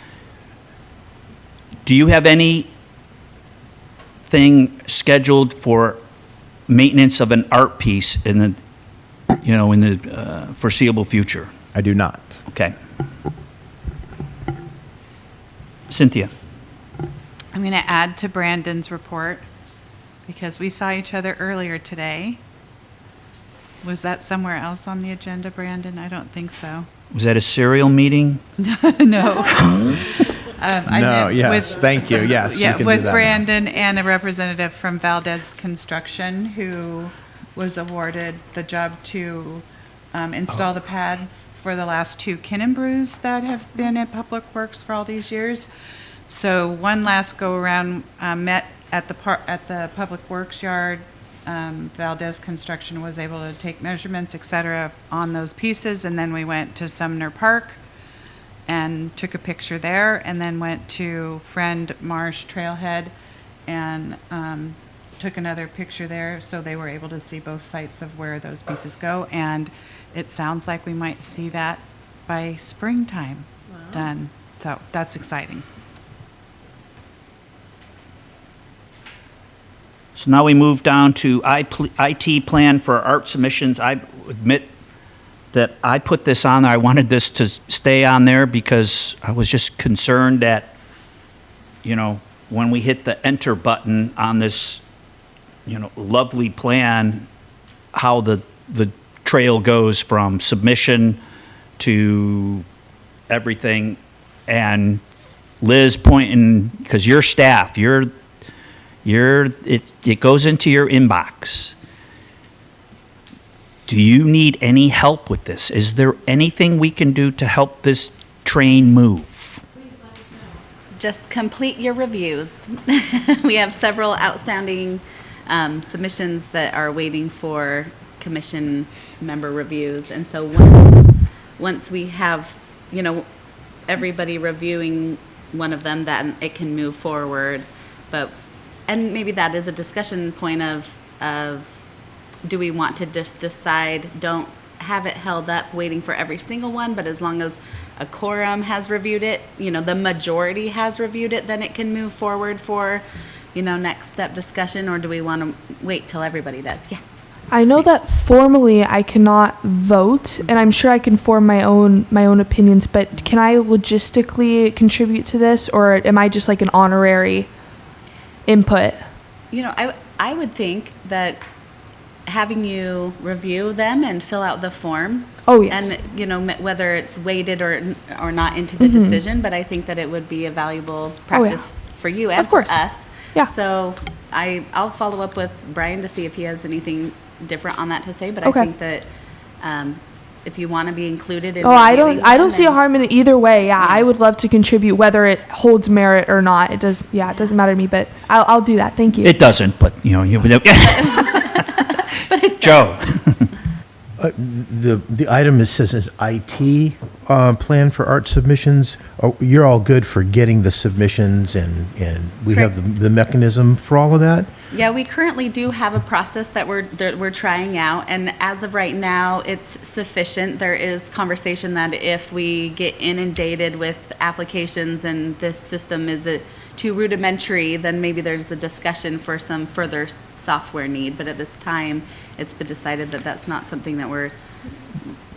Do you have anything scheduled for maintenance of an art piece in the, foreseeable future? I do not. Okay. Cynthia? I'm going to add to Brandon's report because we saw each other earlier today. Was that somewhere else on the agenda, Brandon? I don't think so. Was that a serial meeting? No. I No, met yes, thank you. Yes, you Yeah, can do with that now. Brandon and a representative from Valdez Construction who was awarded the job to install the pads for the last two Kinnebrews that have been in Public Works for all these years. So one last go-around met at the Public Works yard. Valdez Construction was able to take measurements, et cetera, on those pieces, and then we went to Sumner Park and took a picture there, and then went to Friend Marsh Trailhead and took another picture there, so they were able to see both sites of where those pieces go, and it sounds like we might see that by springtime done. So that's exciting. So now we move down to IT plan for art submissions. I admit that I put this on there. I wanted this to stay on there because I was just concerned that, when we hit the enter button on this, lovely plan, how the trail goes from submission to everything. And Liz pointing, because your staff, it goes into your inbox. Do you need any help with this? Is there anything we can do to help this train move? Just complete your reviews. We have several outstanding submissions that are waiting for commission member reviews. And so once we have, everybody reviewing one of them, then it can move forward. And maybe that is a discussion point of do we want to just decide, don't have it held up waiting for every single one, but as long as a quorum has reviewed it, the majority has reviewed it, then it can move forward for, next step discussion, or do we want to wait till everybody does? Yes. I know that formally I cannot vote, and I'm sure I can form my own opinions. But can I logistically contribute to this, or am I just like an honorary input? You know, I would think that having you review them and fill out the form. Oh, yes. And, you know, whether it's weighted or not into the decision, but I think that it would be a valuable practice for you and Of course. for us. Yeah. So I'll follow up with Brian to see if he has anything different on that to say, but Okay. I think that if you want to be included in Oh, I reviewing don't them, see a then- harm in it either way. Yeah, I would love to contribute, whether it holds merit or not. It does. Yeah, it doesn't matter to me, but I'll do that. Thank you. It doesn't, but, you know, Joe? The item is says as IT plan for art submissions. Oh, you're all good for getting the submissions and we have the mechanism for all of that? Yeah, we currently do have a process that we're trying out, and as of right now, it's sufficient. There is conversation that if we get inundated with applications and this system is too rudimentary, then maybe there's a discussion for some further software need. But at this time, it's been decided that that's not something that we're,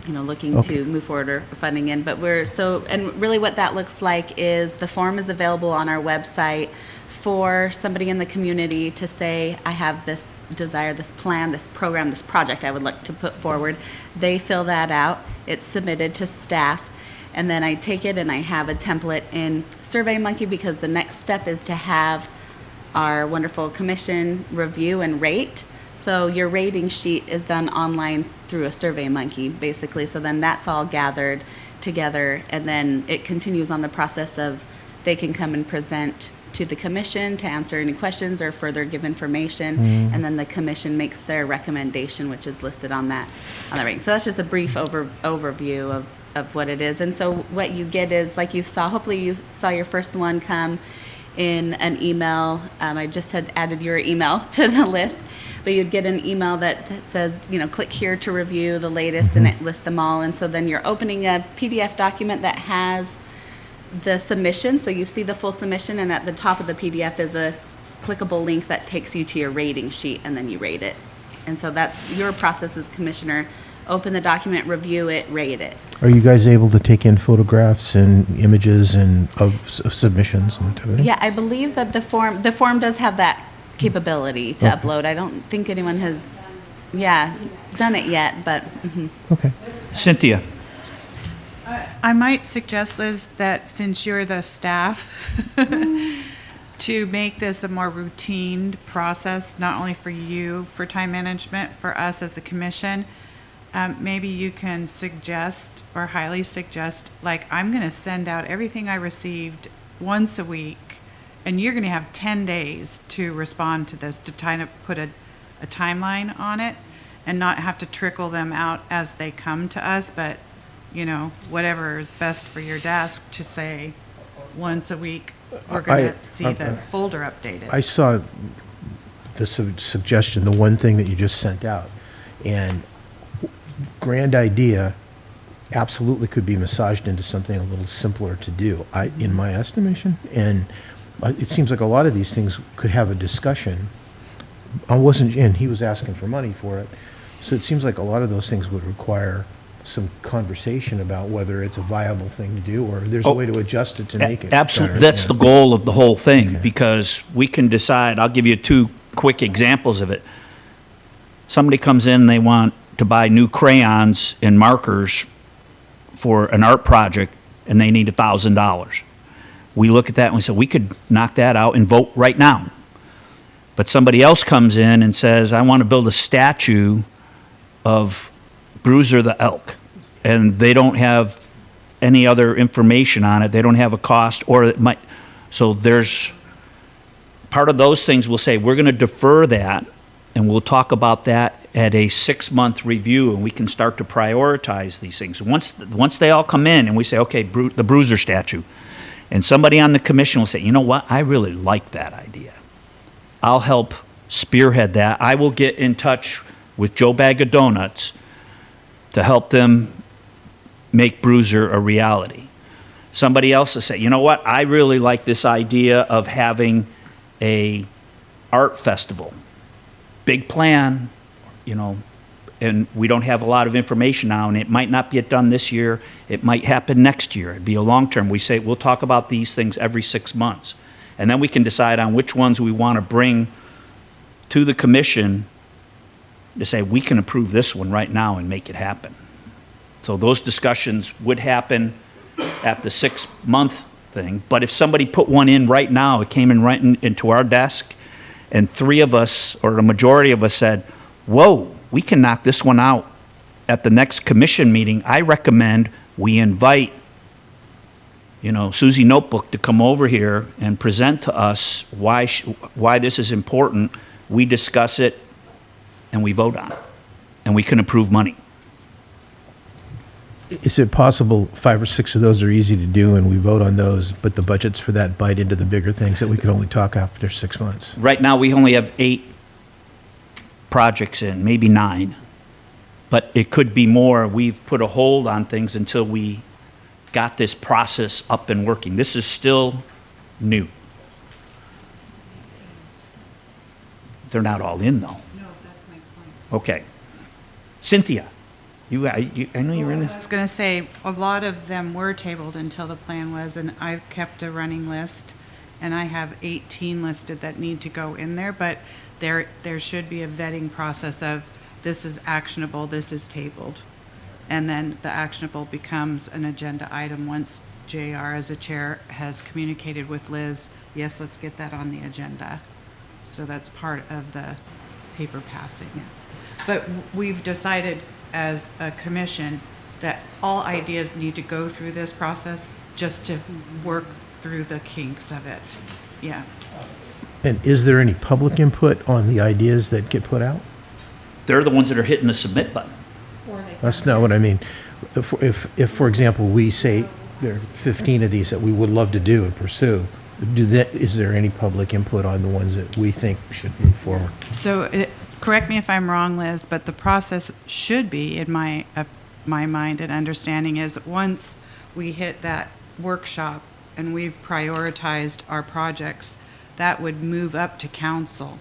you know, looking to move forward or funding in. But and really what that looks like is the form is available on our website for somebody in the community to say, I have this desire, this plan, this program, this project I would like to put forward. They fill that out, it's submitted to staff, and then I take it and I have a template in SurveyMonkey, because the next step is to have our wonderful commission review and rate. So your rating sheet is done online through a SurveyMonkey, basically. So then that's all gathered together, and then it continues on the process of they can come and present to the commission to answer any questions or further give information, and then the commission makes their recommendation, which is listed on that rating. So that's just a brief overview of what it is. And so what you get is, like you saw, hopefully you saw your first one come in an email. I just had added your email to the list, but you'd get an email that says, you know, click here to review the latest, and it lists them all. And so then you're opening a PDF document that has the submission, so you see the full submission, and at the top of the PDF is a clickable link that takes you to your rating sheet, and then you rate it. And so that's your process as commissioner. Open the document, review it, rate it. Are you guys able to take in photographs and images and of submissions and that type of thing? Yeah, I believe that the form does have that capability to upload. I don't think anyone has, done it yet, but. Okay. Cynthia? I might suggest, Liz, that since you're the staff, to make this a more routine process, not only for you for time management, for us as a commission, maybe you can suggest or highly suggest, like, I'm going to send out everything I received once a week, and you're going to have 10 days to respond to this, to kind of put a timeline on it and not have to trickle them out as they come to us, but, you know, whatever is best for your desk to say, once a week, we're going to see the folder updated. I saw the suggestion, the one thing that you just sent out, and grand idea, absolutely could be massaged into something a little simpler to do, in my estimation. And it seems like a lot of these things could have a discussion. And he was asking for money for it. So it seems like a lot of those things would require some conversation about whether it's a viable thing to do, or there's a way to adjust it to make it Absolutely, better. that's the goal of the whole thing, because we can decide. I'll give you two quick examples of it. Somebody comes in, they want to buy new crayons and markers for an art project, and they need $1,000. We look at that and we say, we could knock that out and vote right now. But somebody else comes in and says, I want to build a statue of Bruiser the elk, and they don't have any other information on it. They don't have a cost, or it might. So there's part of those things. We'll say we're going to defer that, and we'll talk about that at a 6-month review, and we can start to prioritize these things. Once they all come in, and we say, okay, the Bruiser statue, and somebody on the commission will say, you know what, I really like that idea. I'll help spearhead that. I will get in touch with Joe Bag of Donuts to help them make Bruiser a reality. Somebody else will say, you know what, I really like this idea of having a art festival. Big plan, you know, and we don't have a lot of information now, and it might not get done this year, it might happen next year, it'd be a long term. We say, we'll talk about these things every 6 months. And then we can decide on which ones we want to bring to the commission to say, we can approve this one right now and make it happen. So those discussions would happen at the 6-month thing, but if somebody put one in right now, it came in right into our desk, and 3 of us, or the majority of us said, whoa, we can knock this one out at the next commission meeting, I recommend we invite, you know, Susie Notebook to come over here and present to us why this is important. We discuss it, and we vote on it, and we can approve money. Is it possible 5 or 6 of those are easy to do and we vote on those, but the budgets for that bite into the bigger things that we could only talk after 6 months? Right now, we only have 8 projects in, maybe 9, but it could be more. We've put a hold on things until we got this process up and working. This is still new. They're not all in, though. No, that's my point. Okay. Cynthia, I know you're in I it. was going to say, a lot of them were tabled until the plan was, and I've kept a running list, and I have 18 listed that need to go in there, but there should be a vetting process of, this is actionable, this is tabled. And then the actionable becomes an agenda item once JR as a chair has communicated with Liz, yes, let's get that on the agenda. So that's part of the paper passing. But we've decided as a commission that all ideas need to go through this process just to work through the kinks of it. Yeah. And is there any public input on the ideas that get put out? They're the ones that are hitting the submit button. That's not what I mean. If, for example, we say there are 15 of these that we would love to do and pursue, is there any public input on the ones that we think should move forward? So, correct me if I'm wrong, Liz, but the process should be, in my mind and understanding, is once we hit that workshop and we've prioritized our projects, that would move up to council.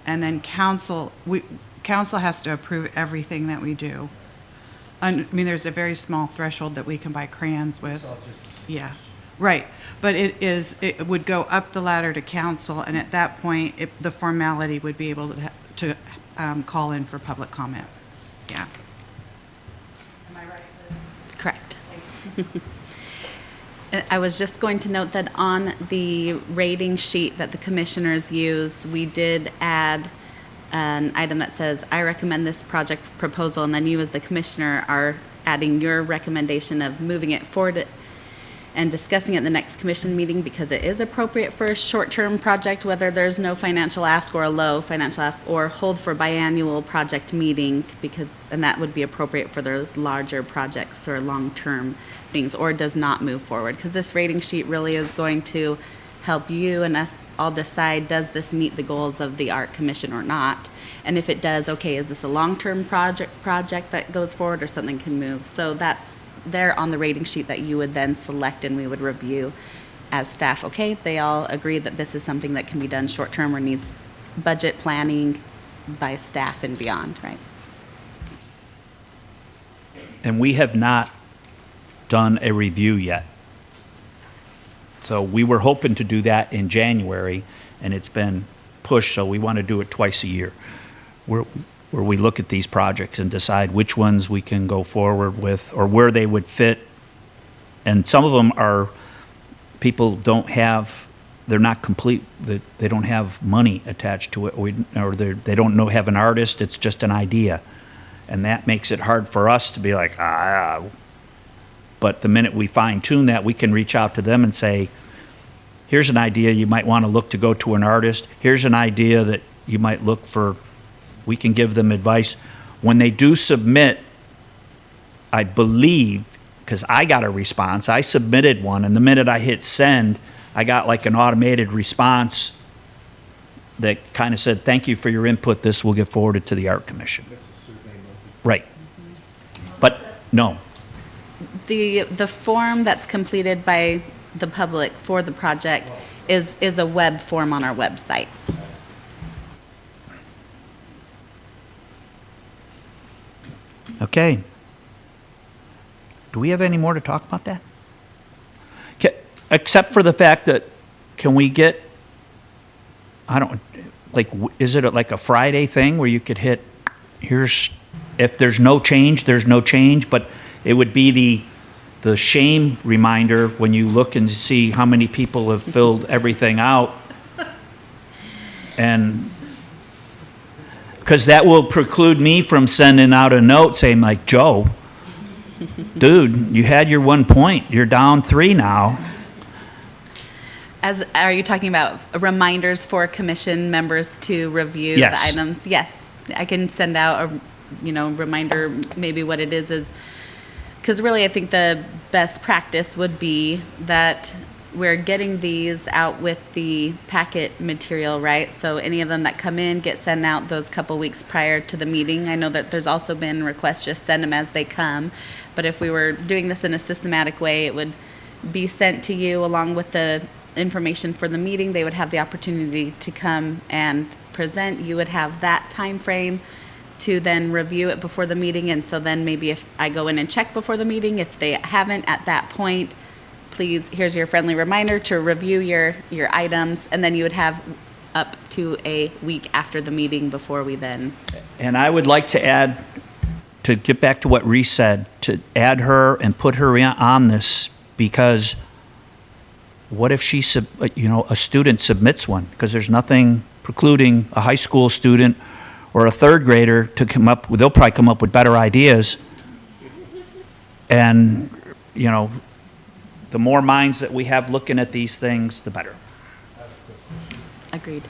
And then council has to approve everything that we do. I mean, there's a very small threshold that we can buy crayons with. Yeah, right. But it would go up the ladder to council, and at that point, the formality would be able to call in for public comment. Yeah. Am I right, Liz? Correct. I was just going to note that on the rating sheet that the commissioners use, we did add an item that says, I recommend this project proposal, and then you as the commissioner are adding your recommendation of moving it forward and discussing it at the next commission meeting, because it is appropriate for a short-term project, whether there's no financial ask or a low financial ask, or hold for biannual project meeting, and that would be appropriate for those larger projects or long-term things, or does not move forward, because this rating sheet really is going to help you and us all decide, does this meet the goals of the Art Commission or not? And if it does, okay, is this a long-term project that goes forward, or something can move? So that's there on the rating sheet that you would then select, and we would review as staff. Okay, they all agree that this is something that can be done short-term or needs budget planning by staff and beyond, right? And we have not done a review yet. So we were hoping to do that in January, and it's been pushed, so we want to do it twice a year, where we look at these projects and decide which ones we can go forward with, or where they would fit. And some of them are, people don't have, they're not complete, they don't have money attached to it, or they don't have an artist, it's just an idea. And that makes it hard for us to be like, but the minute we fine tune that, we can reach out to them and say, here's an idea you might want to look to go to an artist. Here's an idea that you might look for. We can give them advice. When they do submit, I believe, because I got a response, I submitted one, and the minute I hit send, I got like an automated response that kind of said, thank you for your input, this will get forwarded to the Art Commission. Right. But, no. The form that's completed by the public for the project is a web form on our website. Okay. Do we have any more to talk about that? Except for the fact that, can we get, I don't, like, is it like a Friday thing where you could hit, here's, if there's no change, there's no change, but it would be the shame reminder when you look and see how many people have filled everything out. And, because that will preclude me from sending out a note saying like, Joe, dude, you had your 1 point, you're down 3 now. Are you talking about reminders for commission members to review the Yes. items? Yes, I can send out a, reminder, maybe what it is, because really I think the best practice would be that we're getting these out with the packet material, right? So any of them that come in get sent out those couple weeks prior to the meeting. I know that there's also been requests, just send them as they come. But if we were doing this in a systematic way, it would be sent to you along with the information for the meeting. They would have the opportunity to come and present. You would have that time frame to then review it before the meeting. And so then maybe if I go in and check before the meeting, if they haven't at that point, please, here's your friendly reminder to review your items. And then you would have up to a week after the meeting before we then. And I would like to add, to get back to what Reese said, to add her and put her on this, because what if she, a student submits one? Because there's nothing precluding a high school student or a third grader to come up with, they'll probably come up with better ideas. And, the more minds that we have looking at these things, the better. Agreed.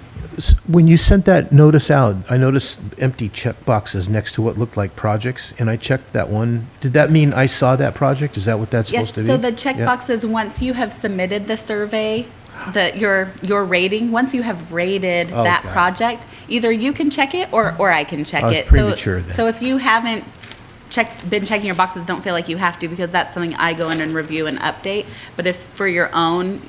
When you sent that notice out, I noticed empty check boxes next to what looked like projects, and I checked that one. Did that mean I saw that project? Is that what that's Yes, supposed to be? so the check Yeah. boxes, once you have submitted the survey, your rating, once you have rated that Okay. project, either you can check it or I can check I was it. premature then. So if you haven't been checking your boxes, don't feel like you have to, because that's something I go in and review and update. But if for your own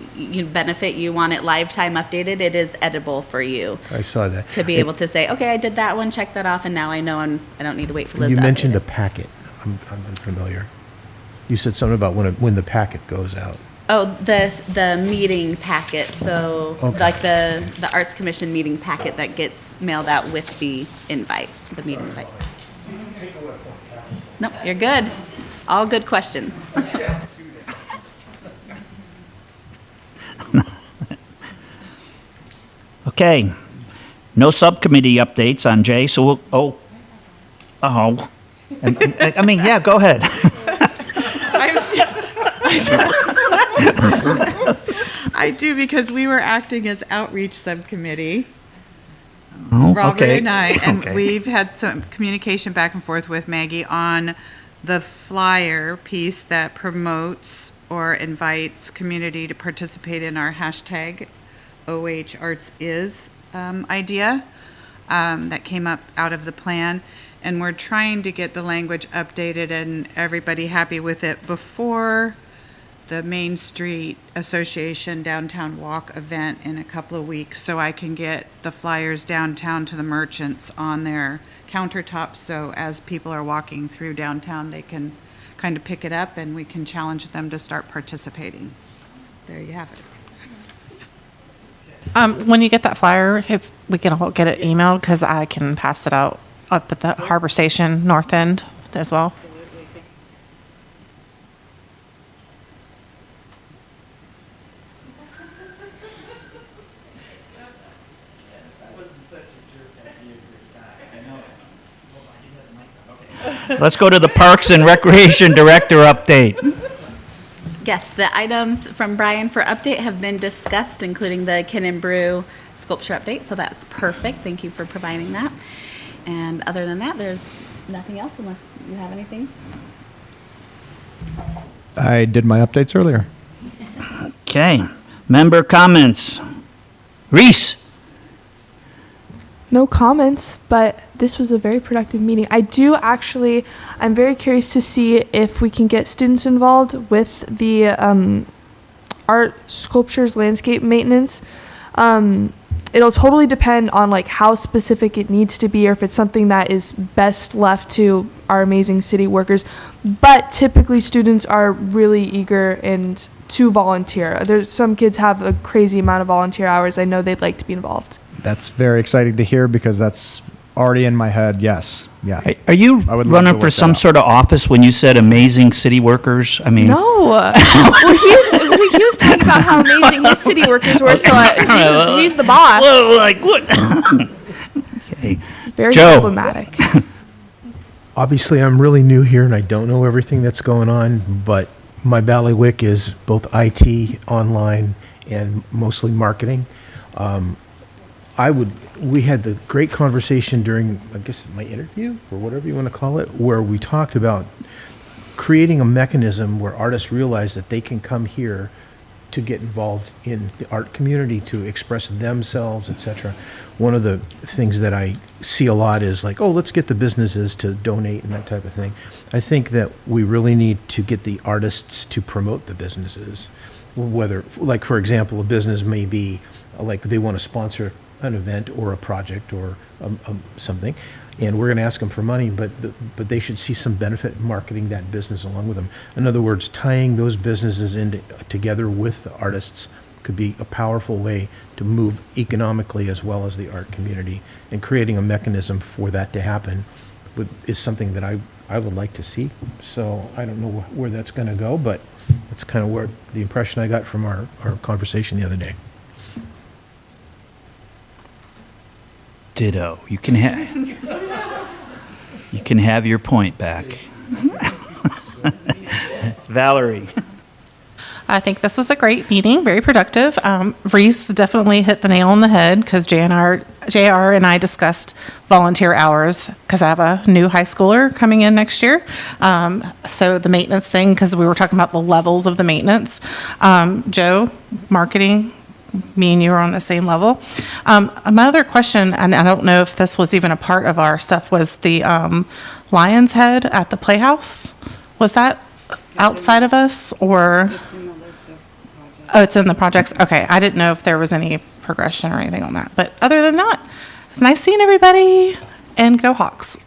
benefit, you want it lifetime updated, it is edible for you I saw that. to be able to say, okay, I did that one, check that off, and now I know I don't need to wait for Liz You to update mentioned it. a packet. I'm unfamiliar. You said something about when the packet goes out. Oh, the meeting packet, so Okay. like the Arts Commission meeting packet that gets mailed out with the invite, the meeting invite. Nope, you're good. All good questions. Okay, no subcommittee updates on J, so we'll, I mean, yeah, go ahead. I do, because we were acting as outreach subcommittee, Oh, Robert okay. and I, and Okay. we've had some communication back and forth with Maggie on the flyer piece that promotes or invites community to participate in our hashtag OHArtsIs idea that came up out of the plan. And we're trying to get the language updated and everybody happy with it before the Main Street Association Downtown Walk event in a couple of weeks, so I can get the flyers downtown to the merchants on their countertops, so as people are walking through downtown, they can kind of pick it up and we can challenge them to start participating. There you have it. When you get that flyer, if we can all get it emailed, because I can pass it out up at the Harbor Station North End as well. Let's go to the Parks and Recreation Director update. Yes, the items from Brian for update have been discussed, including the Kin and Brew sculpture update, so that's perfect. Thank you for providing that. And other than that, there's nothing else unless you have anything. I did my updates earlier. Okay, member comments. Reese? No comments, but this was a very productive meeting. I'm very curious to see if we can get students involved with the art, sculptures, landscape maintenance. it'll totally depend on like how specific it needs to be, or if it's something that is best left to our amazing city workers. But typically students are really eager and to volunteer. There's some kids have a crazy amount of volunteer hours. I know they'd like to be involved. That's very exciting to hear because that's already in my head. Yes. Yeah. Hey, are you I would love to running look for that some up. sort of office when you said amazing city workers? I mean, No. Well, he was talking about how amazing his city workers were, so he's the boss. Whoa, like what? Okay. Very Joe. problematic. Obviously, I'm really new here and I don't know everything that's going on, but my bailiwick is both IT, online, and mostly marketing. We had the great conversation during, I guess, my interview, or whatever you want to call it, where we talked about creating a mechanism where artists realize that they can come here to get involved in the art community, to express themselves, etc. One of the things that I see a lot is like, oh, let's get the businesses to donate and that type of thing. I think that we really need to get the artists to promote the businesses. Whether, like, for example, a business may be like they want to sponsor an event or a project or something, and we're going to ask them for money, but they should see some benefit in marketing that business along with them. In other words, tying those businesses together with the artists could be a powerful way to move economically as well as the art community, and creating a mechanism for that to happen is something that I would like to see. So I don't know where that's going to go, but that's kind of where the impression I got from our conversation the other day. Ditto. You can have your point back. Valerie. I think this was a great meeting, very productive. Reese definitely hit the nail on the head because JR and I discussed volunteer hours because I have a new high schooler coming in next year. So the maintenance thing, because we were talking about the levels of the maintenance. Joe, marketing, me and you are on the same level. My other question, and I don't know if this was even a part of our stuff, was the Lion's Head at the Playhouse. Was that outside of us, or? Oh, it's in the projects. Okay, I didn't know if there was any progression or anything on that. But other than that, it's nice seeing everybody, and go Hawks.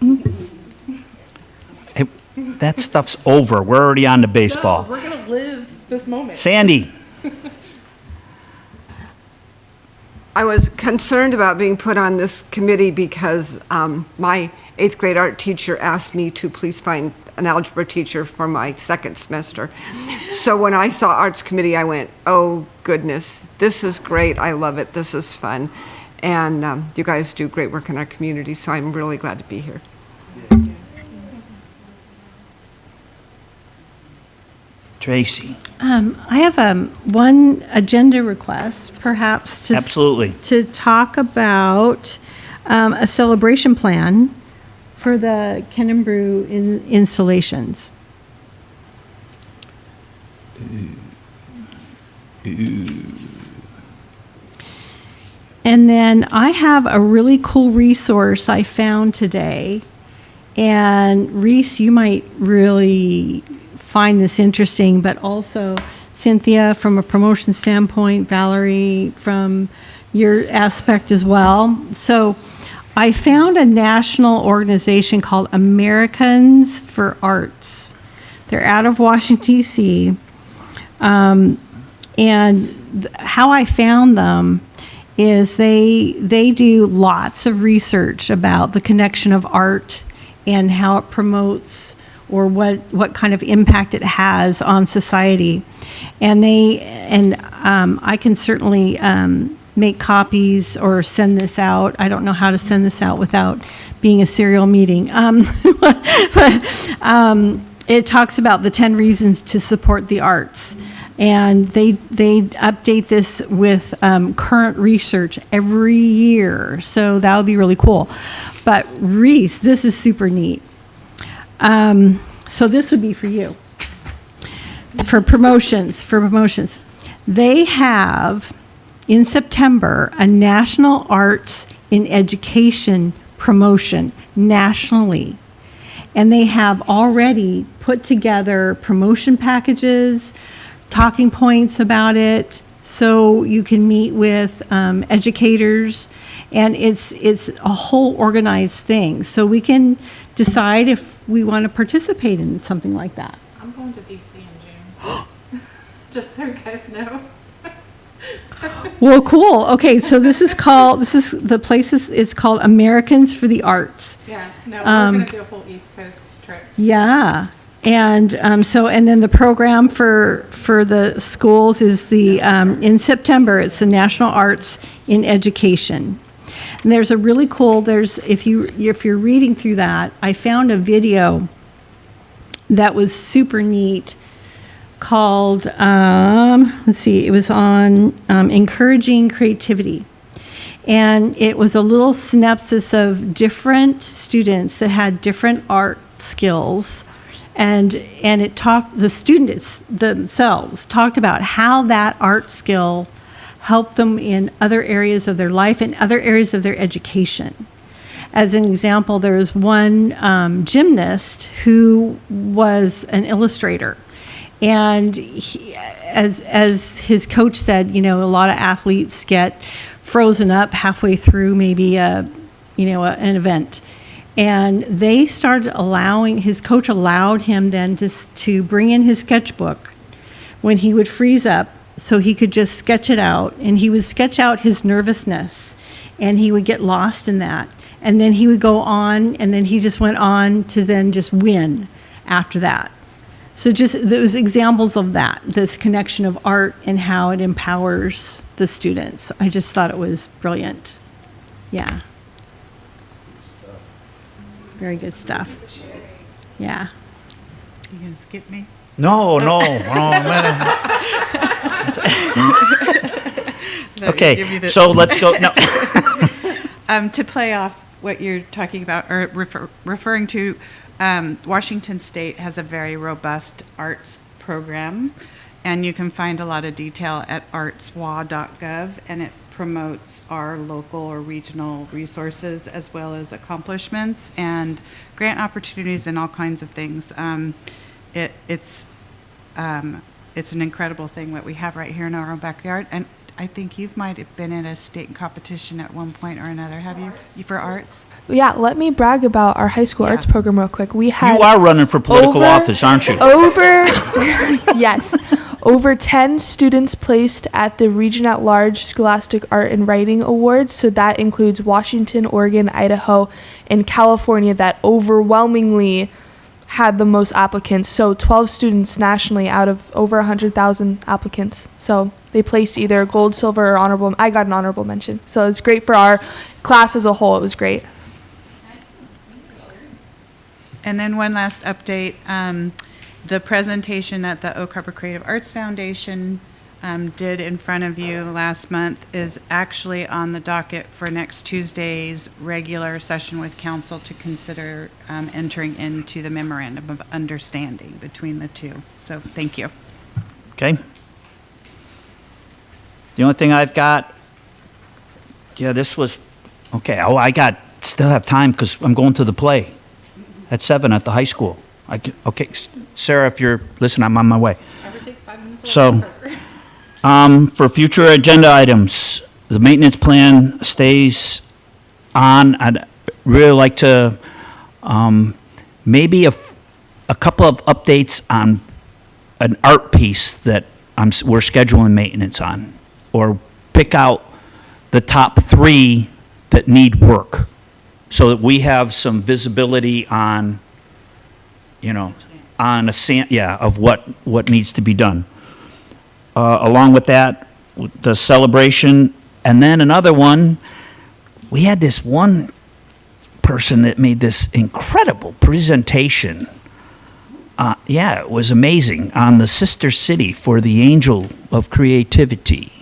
Hey, that stuff's over. We're already on to baseball. We're going to live this moment. Sandy. I was concerned about being put on this committee because my 8th grade art teacher asked me to please find an algebra teacher for my 2nd semester. So when I saw Arts Committee, I went, oh goodness, this is great. I love it. This is fun. And you guys do great work in our community, so I'm really glad to be here. Tracy. I have one agenda request, perhaps, to Absolutely. to talk about a celebration plan for the Ken & Brew installations. And then I have a really cool resource I found today. And Reese, you might really find this interesting, but also Cynthia from a promotion standpoint, Valerie from your aspect as well. So I found a national organization called Americans for Arts. They're out of Washington, D.C. How I found them is they do lots of research about the connection of art and how it promotes or what kind of impact it has on society. And I can certainly make copies or send this out. I don't know how to send this out without being a serial meeting. It talks about the 10 reasons to support the arts. And they update this with current research every year. So that would be really cool. But Reese, this is super neat. So this would be for you. For promotions. They have, in September, a National Arts in Education promotion nationally. And they have already put together promotion packages, talking points about it, So you can meet with educators, and it's a whole organized thing. So we can decide if we want to participate in something like that. I'm going to DC in June. Just so you guys know. Well, cool. Okay, so the place is called Americans for the Arts. Yeah, no, we're going to do a whole East Coast trip. Yeah. And and then the program for the schools is in September, it's the National Arts in Education. And there's a really cool, if you're reading through that, I found a video that was super neat called, it was on encouraging creativity. And it was a little synopsis of different students that had different art skills. And the students themselves talked about how that art skill helped them in other areas of their life and other areas of their education. As an example, there was one gymnast who was an illustrator. And as his coach said, a lot of athletes get frozen up halfway through maybe an event. And they started his coach allowed him then to bring in his sketchbook when he would freeze up so he could just sketch it out. And he would sketch out his nervousness, and he would get lost in that. And then he would go on, and then he just went on to then just win after that. So there was examples of that, this connection of art and how it empowers the students. I just thought it was brilliant. Yeah. Very good stuff. Yeah. You gonna skip me? No, man. Okay, so let's go, no. To play off what you're talking about, or referring to, Washington State has a very robust arts program, and you can find a lot of detail at artswa.gov, and it promotes our local or regional resources as well as accomplishments and grant opportunities and all kinds of things. It's an incredible thing that we have right here in our own backyard, and I think you might have been in a state competition at one point or another, have you? For arts? Yeah, let me brag about our high school arts program real quick. We had You are running for political office, aren't you? Yes, over 10 students placed at the Region at Large Scholastic Art and Writing Awards. So that includes Washington, Oregon, Idaho, and California that overwhelmingly had the most applicants. So 12 students nationally out of over 100,000 applicants. So they placed either gold, silver, or honorable. I got an honorable mention. So it's great for our class as a whole. It was great. And then one last update, the presentation that the Oak Harbor Creative Arts Foundation did in front of you last month is actually on the docket for next Tuesday's regular session with council to consider entering into the memorandum of understanding between the two. So thank you. Okay. The only thing I've got, this was, okay, still have time because I'm going to the play at 7 at the high school. Okay, Sarah, if you're listening, I'm on my way. Everything's 5 minutes So, for future agenda items, the maintenance plan stays on. I'd really like to, maybe a couple of updates on an art piece that we're scheduling maintenance on, or pick out the top 3 that need work, so that we have some visibility on, of what needs to be done. Along with that, the celebration, and then another one, we had this one person that made this incredible presentation. It was amazing, on the sister city for the Angel of Creativity.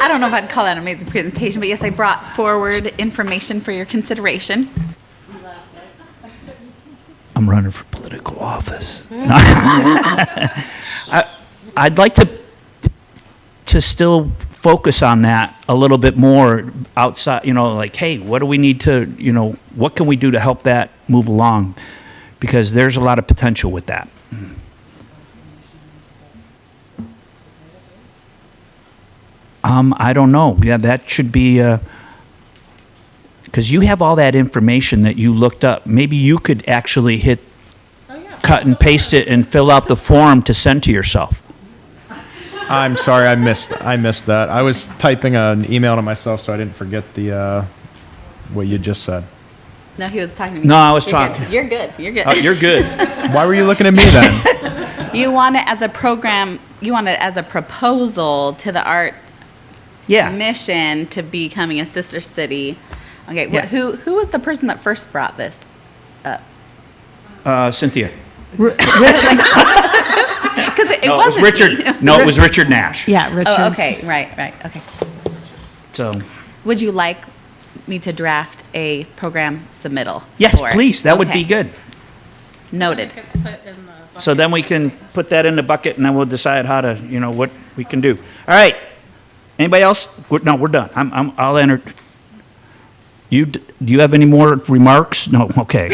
I don't know if I'd call that an amazing presentation, but yes, I brought forward information for your consideration. I'm running for political office. I'd like to still focus on that a little bit more outside, like, hey, what do we need to, what can we do to help that move along? Because there's a lot of potential with that. I don't know. Yeah, that should be, because you have all that information that you looked up. Maybe you could actually hit cut and paste it and fill out the form to send to yourself. I'm sorry, I missed that. I was typing an email to myself, so I didn't forget the what you just said. No, he was talking to me. No, I was You're good. talking. You're good. You're good. Oh, you're good. Why were you looking at me then? You want it as a program, you want it as a proposal to the Arts Yeah. Commission to becoming a sister city. Okay, Yeah. who was the person that first brought this up? Cynthia. Because it No, it was wasn't Richard. me. No, it was Richard Nash. Yeah, Richard. Oh, okay, right, okay. So, Would you like me to draft a program submittal? yes, for it? please, that would be Okay, good. Noted. So then we can put that in the bucket and then we'll decide how to, what we can do. All right. Anybody else? No, we're done. I'll enter. Do you have any more remarks? No, okay.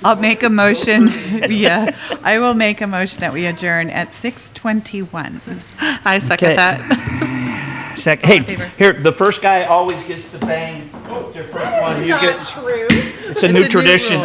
I'll make a motion, yeah, I will make a motion that we adjourn at 6:21. I second Okay. that. Hey, here, the first guy always gets to bang. Oh, the first one, you get. It's a new tradition.